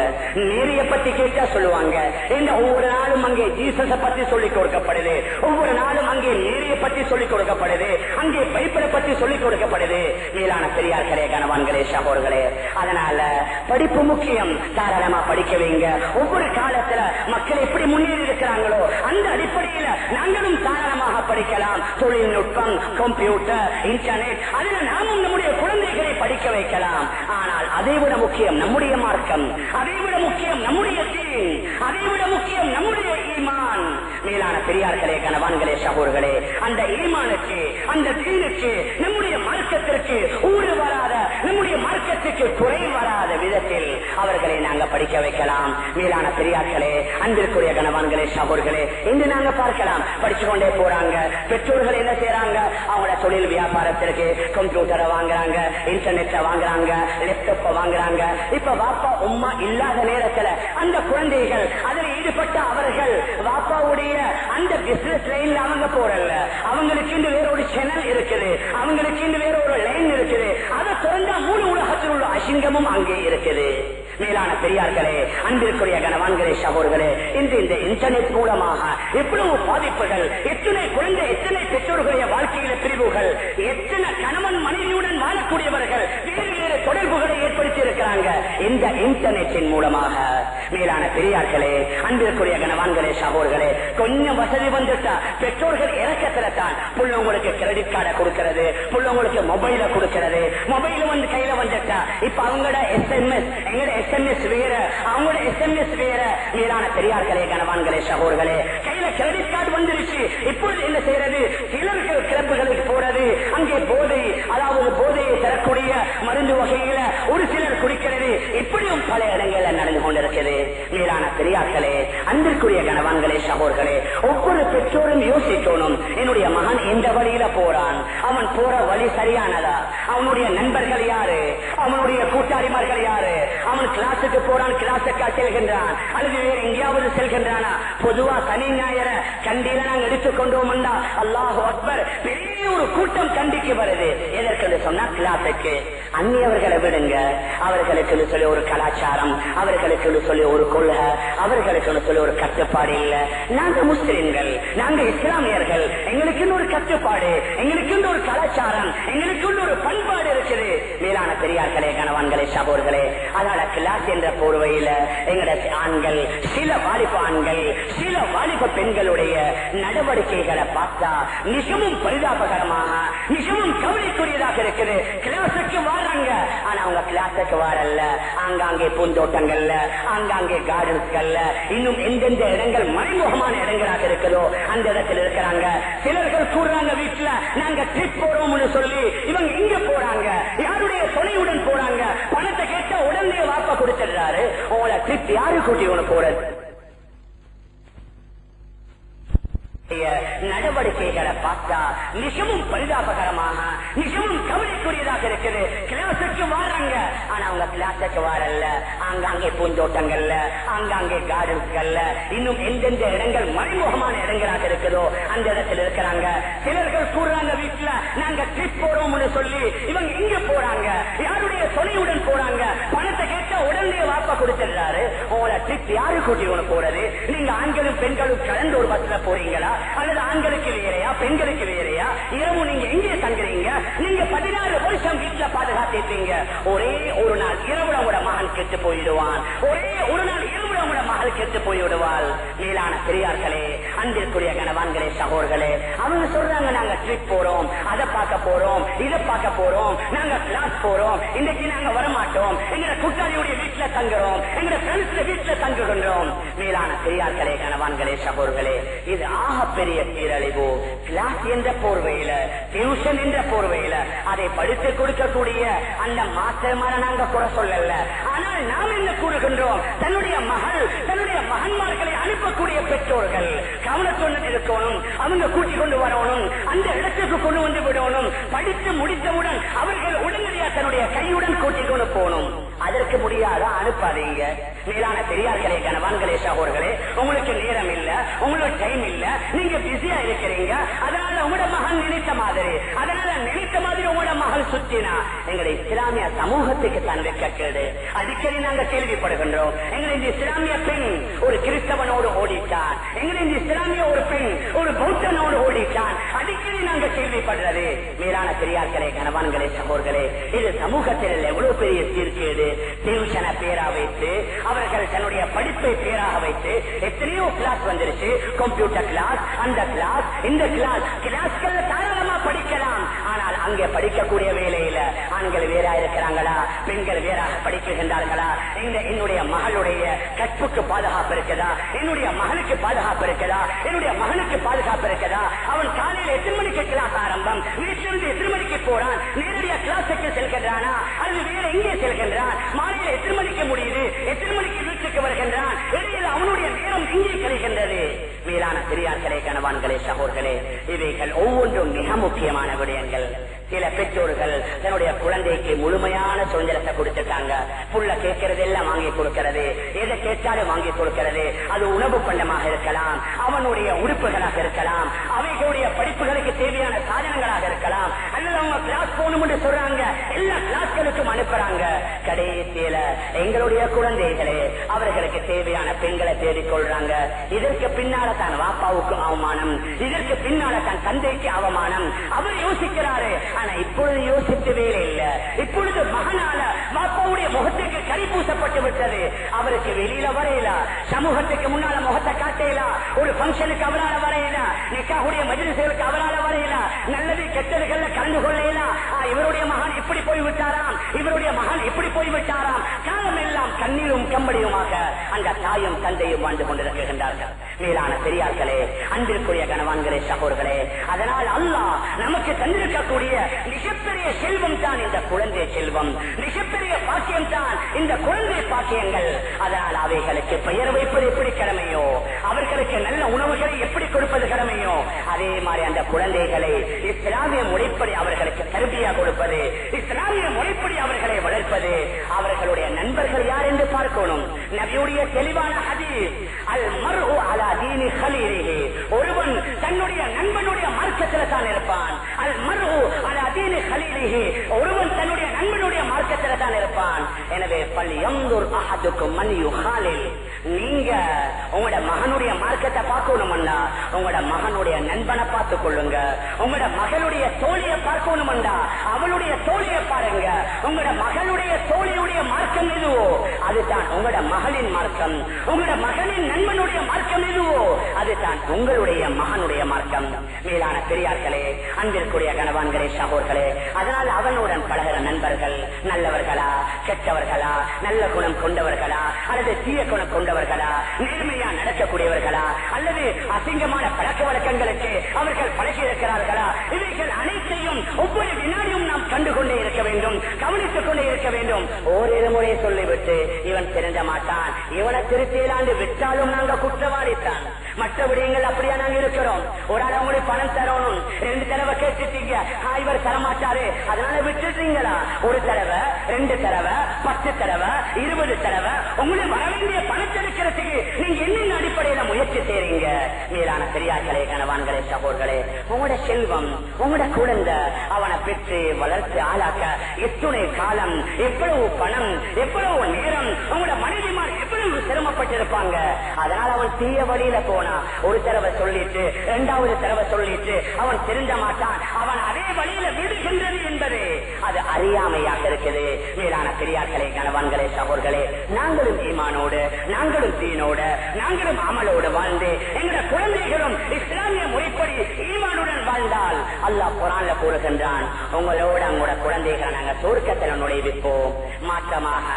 நேரிய பத்தி கேட்டா சொல்லுவாங்க. இந்த ஒவ்வொரு நாளும் அங்கே ஜீசஸ பத்தி சொல்லிக் கொடுக்கப்படுது, ஒவ்வொரு நாளும் அங்கே நேரிய பத்தி சொல்லிக் கொடுக்கப்படுது, அங்கே பைபிளை பத்தி சொல்லிக் கொடுக்கப்படுது. மேலான பெரியார்களே, கணவான்களே, சகோதரர்களே, அதனால படிப்பு முக்கியம். தாராளமா படிக்க வைங்க. ஒவ்வொரு காலத்துல மக்கள் எப்படி முன்னேறி இருக்கிறாங்களோ அந்த அடிப்படையில நாங்களும் தாராளமாக படிக்கலாம். தொழில்நுட்பம், கம்ப்யூட்டர், இன்டர்நெட், அதில் நாமும் நம்முடைய குழந்தைகளை படிக்க வைக்கலாம். ஆனால் அதைவிட முக்கியம் நம்முடைய மார்க்கம், அதைவிட முக்கியம் நம்முடைய தீன், அதைவிட முக்கியம் நம்முடைய ஈமான். மேலான பெரியார்களே, கணவான்களே, சகோதரர்களே, அந்த ஈமானுக்கு, அந்த தீனுக்கு, நம்முடைய மார்க்கத்திற்கு ஊறு வராத, நம்முடைய மார்க்கத்துக்கு குறை வராத விதத்தில் அவர்களை நாங்க படிக்க வைக்கலாம். மேலான பெரியார்களே, அன்பிற்குரிய கணவான்களே, சகோதரர்களே, இன்று நாங்க பார்க்கலாம், படிச்சு கொண்டே போறாங்க. பெற்றோர்கள் என்ன செய்யறாங்க, அவங்களோட தொழில் வியாபாரத்திற்கு கம்ப்யூட்டரை வாங்குறாங்க, இன்டர்நெட்டை வாங்குறாங்க, லேப்டாப்பை வாங்குறாங்க. இப்ப வாப்பா உம்மா இல்லாத நேரத்துல அந்த குழந்தைகள் அதில் ஈடுபட்ட அவர்கள் வாப்பாவுடைய அந்த பிசினஸ் லைன்ல அவங்க போறல, அவங்களுக்கு இந்த வேற ஒரு சேனல் இருக்குது, அவங்களுக்கு இந்த வேற ஒரு லைன் இருக்குது. அதை திறந்தா முழு உலகத்தில் உள்ள அசிங்கமும் அங்கே இருக்குது. மேலான பெரியார்களே, அன்பிற்குரிய கணவான்களே, சகோதரர்களே, இன்று இந்த இன்டர்நெட் மூலமாக எவ்வளவு பாதிப்புகள், எத்தனை குழந்தை, எத்தனை பெற்றோர்களுடைய வாழ்க்கையில பிரிவுகள், எத்தனை கணவன் மனைவியுடன் வாழக்கூடியவர்கள் வேறு வேறு தொடர்புகளை ஏற்படுத்தி இருக்கிறாங்க இந்த இன்டர்நெட்டின் மூலமாக. மேலான பெரியார்களே, அன்பிற்குரிய கணவான்களே, சகோதரர்களே, கொஞ்சம் வசதி வந்துட்டா பெற்றோர்கள் இறக்கத்தில்தான் பிள்ளைங்களுக்கு கிரெடிட் கார்டை கொடுக்கிறது, பிள்ளைங்களுக்கு மொபைல கொடுக்கிறது, மொபைல் வந்து கையில வந்துட்டா இப்ப அவங்களோட எஸ்எம்எஸ், எங்களோட எஸ்எம்எஸ் வேற, அவங்களோட எஸ்எம்எஸ் வேற. மேலான பெரியார்களே, கணவான்களே, சகோதரர்களே, கையில கிரெடிட் கார்டு வந்துருச்சு. இப்பொழுது என்ன செய்யறது, சிலர்கள் கிளப்புகளுக்கு போறது, அங்கே போதை, அதாவது போதையை தரக்கூடிய மருந்து வகையில ஒரு சிலர் குடிக்கிறது. இப்படியும் பல இடங்கள்ல நடந்து கொண்டிருக்கிறது. மேலான பெரியார்களே, அன்பிற்குரிய கணவான்களே, சகோதரர்களே, ஒவ்வொரு பெற்றோரும் யோசிக்கணும், என்னுடைய மகன் எந்த வழியில போறான், அவன் போற வழி சரியானதா, அவனுடைய நண்பர்கள் யாரு, அவனுடைய கூட்டாளிமார்கள் யாரு, அவன் கிளாஸுக்கு போறான், கிளாஸுக்கு செல்கின்றான் அல்லது வேறு எங்கேயாவது செல்கின்றானா. பொதுவா சனி ஞாயிற கண்டியில நாங்கள் எடுத்துக்கொண்டோம், அல்லாஹு அக்பர், பெரிய ஒரு கூட்டம் கண்டிக்கு வருது. எதற்கு சொன்னா கிளாஸுக்கு. அந்நியவர்களை விடுங்க, அவர்களுக்கு சொல்லி ஒரு கலாச்சாரம், அவர்களுக்கு சொல்லி ஒரு கொள்கை, அவர்களுக்கு சொல்லி ஒரு கட்டுப்பாடு இல்ல. நாங்க முஸ்லிம்கள், நாங்க இஸ்லாமியர்கள், எங்களுக்கு ஒரு கட்டுப்பாடு, எங்களுக்கு ஒரு கலாச்சாரம், எங்களுக்கு ஒரு பண்பாடு இருக்குது. மேலான பெரியார்களே, கணவான்களே, சகோதரர்களே, அதனால கிளாஸ் என்ற போர்வையில எங்களுடைய ஆண்கள், சில வாலிப ஆண்கள், சில வாலிப பெண்களுடைய நடவடிக்கைகளை பார்த்தா மிகவும் பரிதாபகரமாக, மிகவும் கவலைக்குரியதாக இருக்குது. கிளாஸுக்கு வராங்க, ஆனா அவங்க கிளாஸுக்கு வரல, ஆங்காங்கே பூந்தோட்டங்கள்ல, ஆங்காங்கே கார்டன்ஸ்கள்ல, இன்னும் எந்தெந்த இடங்கள் மறைமுகமான இடங்களாக இருக்குதோ அந்த இடத்தில் இருக்கிறாங்க. சிலர்கள் கூறுறாங்க, வீட்டுல நாங்க ட்ரிப் போறோம்னு சொல்லி இவங்க இங்க போறாங்க, யாருடைய துணையுடன் போறாங்க, பணத்தை கேட்டா உடனே வாப்பா கொடுத்துடுறாரு, ட்ரிப் யாரு கூட்டி போறது? நடவடிக்கைகளை பார்த்தா மிகவும் பரிதாபகரமாக மிகவும் கவலைக்குரியதாக இருக்குது. கிளாஸுக்கு வாராங்க, ஆனா அவங்க கிளாஸுக்கு வரல. ஆங்காங்கே பூந்தோட்டங்கள்ல, ஆங்காங்கே கார்டன்ஸ்கள்ல, இன்னும் எந்தெந்த இடங்கள் மறைமுகமான இடங்களாக இருக்குதோ அந்த இடத்துல இருக்கிறாங்க. சிலர்கள் கூறுறாங்க வீட்டுல நாங்க ட்ரிப் போறோம்னு சொல்லி. இவங்க எங்க போறாங்க? யாருடைய துணையுடன் போறாங்க? பணத்தை கேட்டா உடனே வாப்பா கொடுத்துடுறாரு. உங்களோட ட்ரிப் யாரு கூட்டி போறது? நீங்க ஆண்களும் பெண்களும் கலந்து ஒரு பஸ்ல போறீங்களா, அல்லது ஆண்களுக்கு வேறையா பெண்களுக்கு வேறையா? இரவு நீங்க எங்கே தங்குறீங்க? நீங்க 16 வருஷம் வீட்டுல பாதுகாத்திருப்பீங்க. ஒரே ஒரு நாள் இரவு உங்களோட மகன் கெட்டு போயிடுவான். ஒரே ஒரு நாள் இரவு உங்களோட மகள் கெட்டு போய்விடுவாள். மேலான பெரியார்களே, அன்பிற்குரிய கணவான்களே, சகோதரர்களே, அவங்க சொல்றாங்க நாங்க ட்ரிப் போறோம், அதை பார்க்க போறோம், இதை பார்க்க போறோம், நாங்க கிளாஸ் போறோம், இன்னைக்கு நாங்க வரமாட்டோம், எங்க கூட்டாளியுடைய வீட்டுல தங்குறோம், எங்க ஃப்ரெண்ட்ஸ் வீட்டுல தங்குகின்றோம். மேலான பெரியார்களே, கணவான்களே, சகோதரர்களே, இது பெரிய சீரழிவு. கிளாஸ் என்ற போர்வையில, டியூஷன் என்ற போர்வையில அதை படித்துக் கொடுக்கக்கூடிய அந்த மாஸ்டர்மார நாங்க குறை சொல்லல. ஆனால் நாம் என்ன கூறுகின்றோம்? தன்னுடைய மகள் தன்னுடைய மகன்மார்களை அனுப்பக்கூடிய பெற்றோர்கள் கவனத்துடன் இருக்கணும். அவங்க கூட்டிக் கொண்டு வரணும், அந்த இடத்துக்கு கொண்டு வந்து விடணும். படித்து முடித்தவுடன் அவர்கள் உடனடியாக தன்னுடைய கையுடன் கூட்டிக் கொண்டு போகணும். அதற்கு முடியாத அனுப்பாதீங்க. மேலான பெரியார்களே, கணவான்களே, சகோதரர்களே, உங்களுக்கு நேரம் இல்ல, உங்களுக்கு டைம் இல்ல, நீங்க பிஸியா இருக்கிறீங்க. அதனால உங்களோட மகன் நினைத்த மாதிரி, அதனால நினைத்த மாதிரி உங்களோட மகள் சுற்றினா எங்களுடைய இஸ்லாமிய சமூகத்துக்கு தான் வெட்கக்கேடு. அடிக்கடி நாங்க கேள்விப்படுகின்றோம். எங்களை இந்த இஸ்லாமிய பெண் ஒரு கிறிஸ்தவனோடு ஓடிட்டான், எங்களை இந்த இஸ்லாமிய ஒரு பெண் ஒரு பௌத்தனோடு ஓடிட்டான். அடிக்கடி நாங்க கேள்விப்படுறது. மேலான பெரியார்களே, கணவான்களே, சகோதரர்களே, இது சமூகத்தில் எவ்வளவு பெரிய சீர்கேடு. டியூஷனை பேரா வைத்து அவர்கள் தன்னுடைய படிப்பை பேராக வைத்து எத்தனையோ கிளாஸ் வந்துருச்சு. கம்ப்யூட்டர் கிளாஸ், அந்த கிளாஸ், இந்த கிளாஸ், கிளாஸ்கள் தாராளமா படிக்கலாம். ஆனால் அங்கே படிக்கக்கூடிய வேலையில ஆண்கள் வேறா இருக்கிறாங்களா, பெண்கள் வேறாக படிக்கின்றார்களா? என்னுடைய மகளுடைய கற்புக்கு பாதுகாப்பு இருக்குதா? என்னுடைய மகளுக்கு பாதுகாப்பு இருக்குதா? என்னுடைய மகனுக்கு பாதுகாப்பு இருக்குதா? அவன் காலையில் 8 மணிக்கு கிளாஸ் ஆரம்பம், வீட்டிலிருந்து 8 மணிக்கு போறான், நேரடியாக கிளாஸுக்கு செல்கின்றானா அல்லது வேற எங்கே செல்கின்றான்? மாலையில் 8 மணிக்கு முடியுது, 8 மணிக்கு வீட்டுக்கு வருகின்றான். இடையில் அவனுடைய நேரம் இங்கே கழிகின்றது. மேலான பெரியார்களே, கணவான்களே, சகோதரர்களே, இவைகள் ஒவ்வொன்றும் மிக முக்கியமான விடயங்கள். சில பெற்றோர்கள் தன்னுடைய குழந்தைக்கு முழுமையான சுதந்திரத்தை கொடுத்துட்டாங்க. புள்ள கேட்கறது எல்லாம் வாங்கி கொடுக்கிறது, எதை கேட்டாலும் வாங்கி கொடுக்கிறது. அது உணவு பண்டமாக இருக்கலாம், அவனுடைய உறுப்புகளாக இருக்கலாம், அவைகளுடைய படிப்புகளுக்கு தேவையான சாதனங்களாக இருக்கலாம், அல்லது அவங்க கிளாஸ் போகணும் என்று சொல்றாங்க, எல்லா கிளாஸ்களுக்கும் அனுப்புறாங்க. கடைசியில எங்களுடைய குழந்தைகளே அவர்களுக்கு தேவையான பெண்களை தேடிக்கொள்றாங்க. இதற்கு பின்னால தான் வாப்பாவுக்கு அவமானம், இதற்கு பின்னால தான் தந்தைக்கு அவமானம். அவர் யோசிக்கிறாரு. ஆனா இப்பொழுது யோசித்து வேலை இல்ல. இப்பொழுது மகனால வாப்பாவுடைய முகத்துக்கு கறி பூசப்பட்டு விட்டது. அவருக்கு வெளியில வரையில, சமூகத்துக்கு முன்னால முகத்தை காட்டையில, ஒரு பங்கனுக்கு அவரால வரையில, நிக்காவுடைய மஜ்லிஸ்களுக்கு அவரால வரையில, நல்லது கெட்டதுகள்ல கலந்து கொள்ளையில. இவருடைய மகன் இப்படி போய்விட்டாராம், இவருடைய மகன் இப்படி போய்விட்டாராம். காலம் எல்லாம் கண்ணீரும் கம்படியுமாக அந்த தாயும் தந்தையும் வாழ்ந்து கொண்டிருக்கின்றார்கள். மேலான பெரியார்களே, அன்பிற்குரிய கணவான்களே, சகோதரர்களே, அதனால் அல்லாஹ் நமக்கு தந்திருக்கக்கூடிய மிகப்பெரிய செல்வம் தான் இந்த குழந்தை செல்வம், மிகப்பெரிய பாக்கியம் தான் இந்த குழந்தை பாக்கியங்கள். அதனால் அவைகளுக்கு பெயர் வைப்பது எப்படி கடமையோ, அவர்களுக்கு நல்ல உணவுகளை எப்படி கொடுப்பது கடமையோ, அதே மாதிரி அந்த குழந்தைகளை இஸ்லாமிய முறைப்படி அவர்களுக்கு தர்பியா கொடுப்பது, இஸ்லாமிய முறைப்படி அவர்களை வளர்ப்பது. அவர்களுடைய நண்பர்கள் யார் என்று பார்க்கணும். நபியுடைய தெளிவான ஹதீஸ், அல் மர்உ அலா தீனி கலீலிஹி, ஒருவன் தன்னுடைய நண்பனுடைய மார்க்கத்தில் தான் இருப்பான். அல் மர்உ அலா தீனி கலீலிஹி, ஒருவன் தன்னுடைய நண்பனுடைய மார்க்கத்தில் தான் இருப்பான். எனவே ஃபல்யன்துர் அஹதுக்கும் மன் யுகாலில், நீங்க உங்களோட மகனுடைய மார்க்கத்தை பார்க்கணும்னா உங்களோட மகனுடைய நண்பனை பார்த்துக் கொள்ளுங்க. உங்களோட மகளுடைய தோழியை பார்க்கணும்னா அவளுடைய தோழியை பாருங்க. உங்களோட மகளுடைய தோழியுடைய மார்க்கம் எதுவோ அதுதான் உங்களோட மகளின் மார்க்கம். உங்களோட மகனின் நண்பனுடைய மார்க்கம் எதுவோ அதுதான் உங்களுடைய மகனுடைய மார்க்கம். மேலான பெரியார்களே, அன்பிற்குரிய கணவான்களே, சகோதரர்களே, அதனால் அவனுடன் பழகிற நண்பர்கள் நல்லவர்களா கெட்டவர்களா, நல்ல குணம் கொண்டவர்களா அல்லது தீய குணம் கொண்டவர்களா, நேர்மையா நடக்கக்கூடியவர்களா அல்லது அசிங்கமான பழக்க வழக்கங்களுக்கு அவர்கள் பழகி இருக்கிறார்களா, இவைகள் அனைத்தையும் ஒவ்வொரு வினாடியும் நாம் கண்டுகொண்டே இருக்க வேண்டும், கவனித்துக் கொண்டே இருக்க வேண்டும். ஓரிரு முறை சொல்லிவிட்டு எடுத்து இவன் திருந்த மாட்டான், இவனை திருத்தியலாண்டு விட்டாலும் நாங்க குற்றவாளித்தான். மற்ற விடயங்கள் அப்படியா நாங்க இருக்கிறோம். ஒரு ஆள் உங்களுக்கு பணம் தரணும், 2 தடவை கேட்டுட்டீங்க, இவர் தரமாட்டாரு, அதனால விட்டுட்டீங்களா? ஒரு தடவை, 2 தடவை, 10 தடவை, 20 தடவை உங்களுக்கு வர வேண்டிய பணத்தை எடுக்கிறதுக்கு நீங்க என்னென்ன அடிப்படையில முயற்சி செய்றீங்க? மேலான பெரியார்களே, கணவான்களே, சகோதரர்களே, உங்களோட செல்வம், உங்களோட குழந்தை, அவனை பெற்று வளர்த்து ஆளாக்க எத்துணை காலம், எவ்வளவு பணம், எவ்வளவு நேரம், உங்களோட மனைவிமார் எவ்வளவு சிரமப்பட்டிருப்பாங்க. அதனால அவன் தீய வழியில போனா ஒரு தடவை சொல்லிட்டு 2வது தடவை சொல்லிட்டு அவன் திருந்த மாட்டான், அவன் அதே வழியில விடுகின்றது என்பது அது அறியாமையாக இருக்குது. மேலான பெரியார்களே, கணவான்களே, சகோதரர்களே, நாங்களும் ஈமானோடு, நாங்களும் தீனோடு, நாங்களும் அமலோடு வாழ்ந்து எங்களுடைய குழந்தைகளும் இஸ்லாமிய முறைப்படி ஈமானுடன் வாழ்ந்தால் அல்லாஹ் குர்ஆன்ல கூறுகின்றான், உங்களோட உங்களோட குழந்தைகளை நாங்க சொர்க்கத்தில் நுழைவிப்போம். மாற்றமாக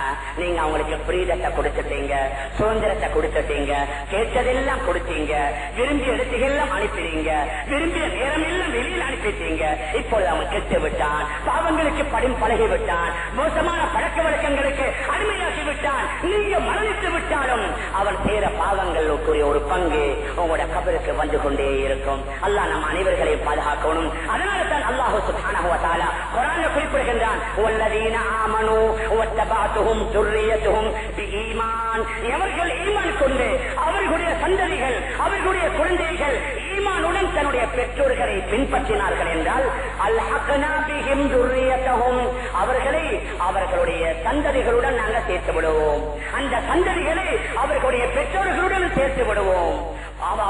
நீங்க அவங்களுக்கு பிரீதத்தை கொடுத்துட்டீங்க, சுதந்திரத்தை கொடுத்துட்டீங்க, கேட்டதெல்லாம் கொடுத்தீங்க, விரும்பிய இடத்துக்கெல்லாம் அனுப்பினீங்க, விரும்பிய நேரம் எல்லாம் வெளியில் அனுப்பிட்டீங்க. இப்பொழுது அவன் கெட்டு விட்டான், பாவங்களுக்கு பழகி விட்டான், மோசமான பழக்க வழக்கங்களுக்கு அடிமையாகி விட்டான். நீங்க மரணித்து விட்டாலும் அவன் செய்த பாவங்களுக்குரிய ஒரு பங்கு உங்களோட கபருக்கு வந்து கொண்டே இருக்கும். அல்லாஹ் நம் அனைவர்களையும் பாதுகாக்கணும். அதனால தான் அல்லாஹ் சுப்ஹானஹு வ தஆலா குர்ஆன்ல குறிப்பிடுகின்றான், வல்லதீன ஆமனூ வத்தபஅத்துஹும் ذُرِّيَّتُهُم பிஈமான். எவர்கள் ஈமான் கொண்டு அவர்களுடைய சந்ததிகள், அவர்களுடைய குழந்தைகள் ஈமானுடன் தன்னுடைய பெற்றோர்களை பின்பற்றினார்கள் என்றால் அல்ஹக்னா பிஹிம் ذُرِّيَّتَهُم, அவர்களை அவர்களுடைய சந்ததிகளுடன் நாங்கள் சேர்த்து விடுவோம். அந்த சந்ததிகளை அவர்களுடைய பெற்றோர்களுடன் சேர்த்து விடுவோம்.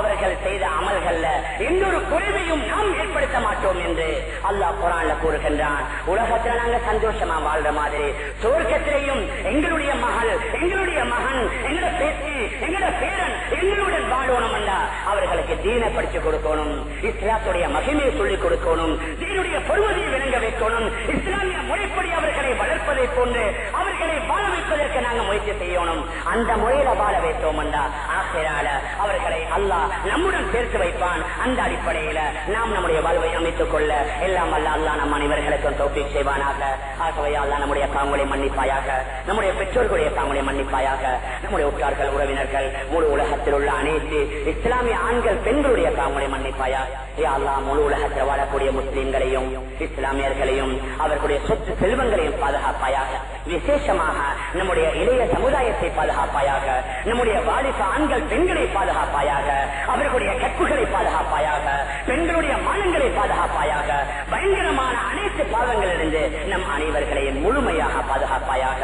அவர்கள் செய்த அமல்கள்ல இன்னொரு குறைவையும் நாம் ஏற்படுத்த மாட்டோம் என்று அல்லாஹ் குர்ஆன்ல கூறுகின்றான். உலகத்தில் நாங்க சந்தோஷமா வாழ்ற மாதிரி சொர்க்கத்திலேயும் எங்களுடைய மகள், எங்களுடைய மகன், எங்களோட பேச்சு, எங்களோட பேரன் எங்களுடன் வாழணும் என்றா அவர்களுக்கு தீனை படிச்சு கொடுக்கணும், இஸ்லாத்துடைய மகிமையை சொல்லிக் கொடுக்கணும், தீனுடைய பொறுமதியை விளங்க வைக்கணும், இஸ்லாமிய முறைப்படி அவர்களை வளர்ப்பதை போன்று அவர்களை வாழ வைப்பதற்கு நாங்கள் முயற்சி செய்யணும். அந்த முறையில வாழ வைத்தோம் என்றா ஆசிரால அவர்களை அல்லாஹ் நம்முடன் சேர்த்து வைப்பான். அந்த அடிப்படையில நாம் நம்முடைய வாழ்வை அமைத்துக் கொள்ள எல்லாம் அல்ல அல்லாஹ் நம் அனைவர்களுக்கும் தௌஃபீக் செய்வானாக. ஆகவே அல்லாஹ் நம்முடைய பாவங்களை மன்னிப்பாயாக, நம்முடைய பெற்றோர்களுடைய பாவங்களை மன்னிப்பாயாக, நம்முடைய உற்றார்கள், உறவினர்கள், முழு உலகத்தில் உள்ள அனைத்து இஸ்லாமிய ஆண்கள், பெண்களுடைய பாவங்களை மன்னிப்பாயாக. யா அல்லாஹ் முழு உலகத்தில் வாழக்கூடிய முஸ்லிம்களையும் இஸ்லாமியர்களையும் அவர்களுடைய சொத்து செல்வங்களையும் பாதுகாப்பாயாக. விசேஷமாக நம்முடைய இளைய சமுதாயத்தை பாதுகாப்பாயாக, நம்முடைய வாலிப ஆண்கள் பெண்களை பாதுகாப்பாயாக, அவர்களுடைய கற்புகளை பாதுகாப்பாயாக, பெண்களுடைய மானங்களை பாதுகாப்பாயாக, பயங்கரமான அனைத்து பாவங்களிலிருந்து நம் அனைவர்களையும் முழுமையாக பாதுகாப்பாயாக.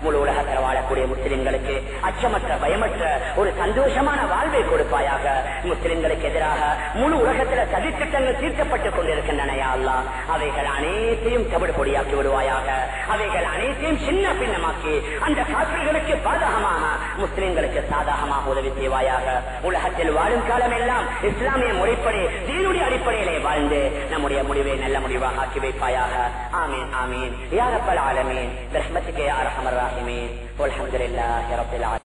முழு உலகத்தில் வாழக்கூடிய முஸ்லிம்களுக்கு அச்சமற்ற பயமற்ற ஒரு சந்தோஷமான வாழ்வை கொடுப்பாயாக. முஸ்லிம்களுக்கு எதிராக முழு உலகத்தில் சதித்திட்டங்கள் தீர்க்கப்பட்டுக் கொண்டிருக்கின்றன. யா அல்லாஹ் அவைகள் அனைத்தையும் தவிடு பொடியாக்கி விடுவாயாக. அவைகள் அனைத்தையும் சின்ன பின்னமாக்கி அந்த காப்பிர்களுக்கு பாதகமாக முஸ்லிம்களுக்கு சாதகமாக உதவி செய்வாயாக. உலகத்தில் வாழும் காலம் எல்லாம் இஸ்லாமிய முறைப்படி தீனுடைய அடிப்படையிலே வாழ்ந்து நம்முடைய முடிவை நல்ல முடிவாக ஆக்கி வைப்பாயாக. ஆமீன் ஆமீன் யா ரப்பல் ஆலமீன் பிரஹ்மத்திக யா அர்ஹமர் ராஹிமீன். வல்ஹம்துலில்லாஹி ரப்பில் ஆலமீன்.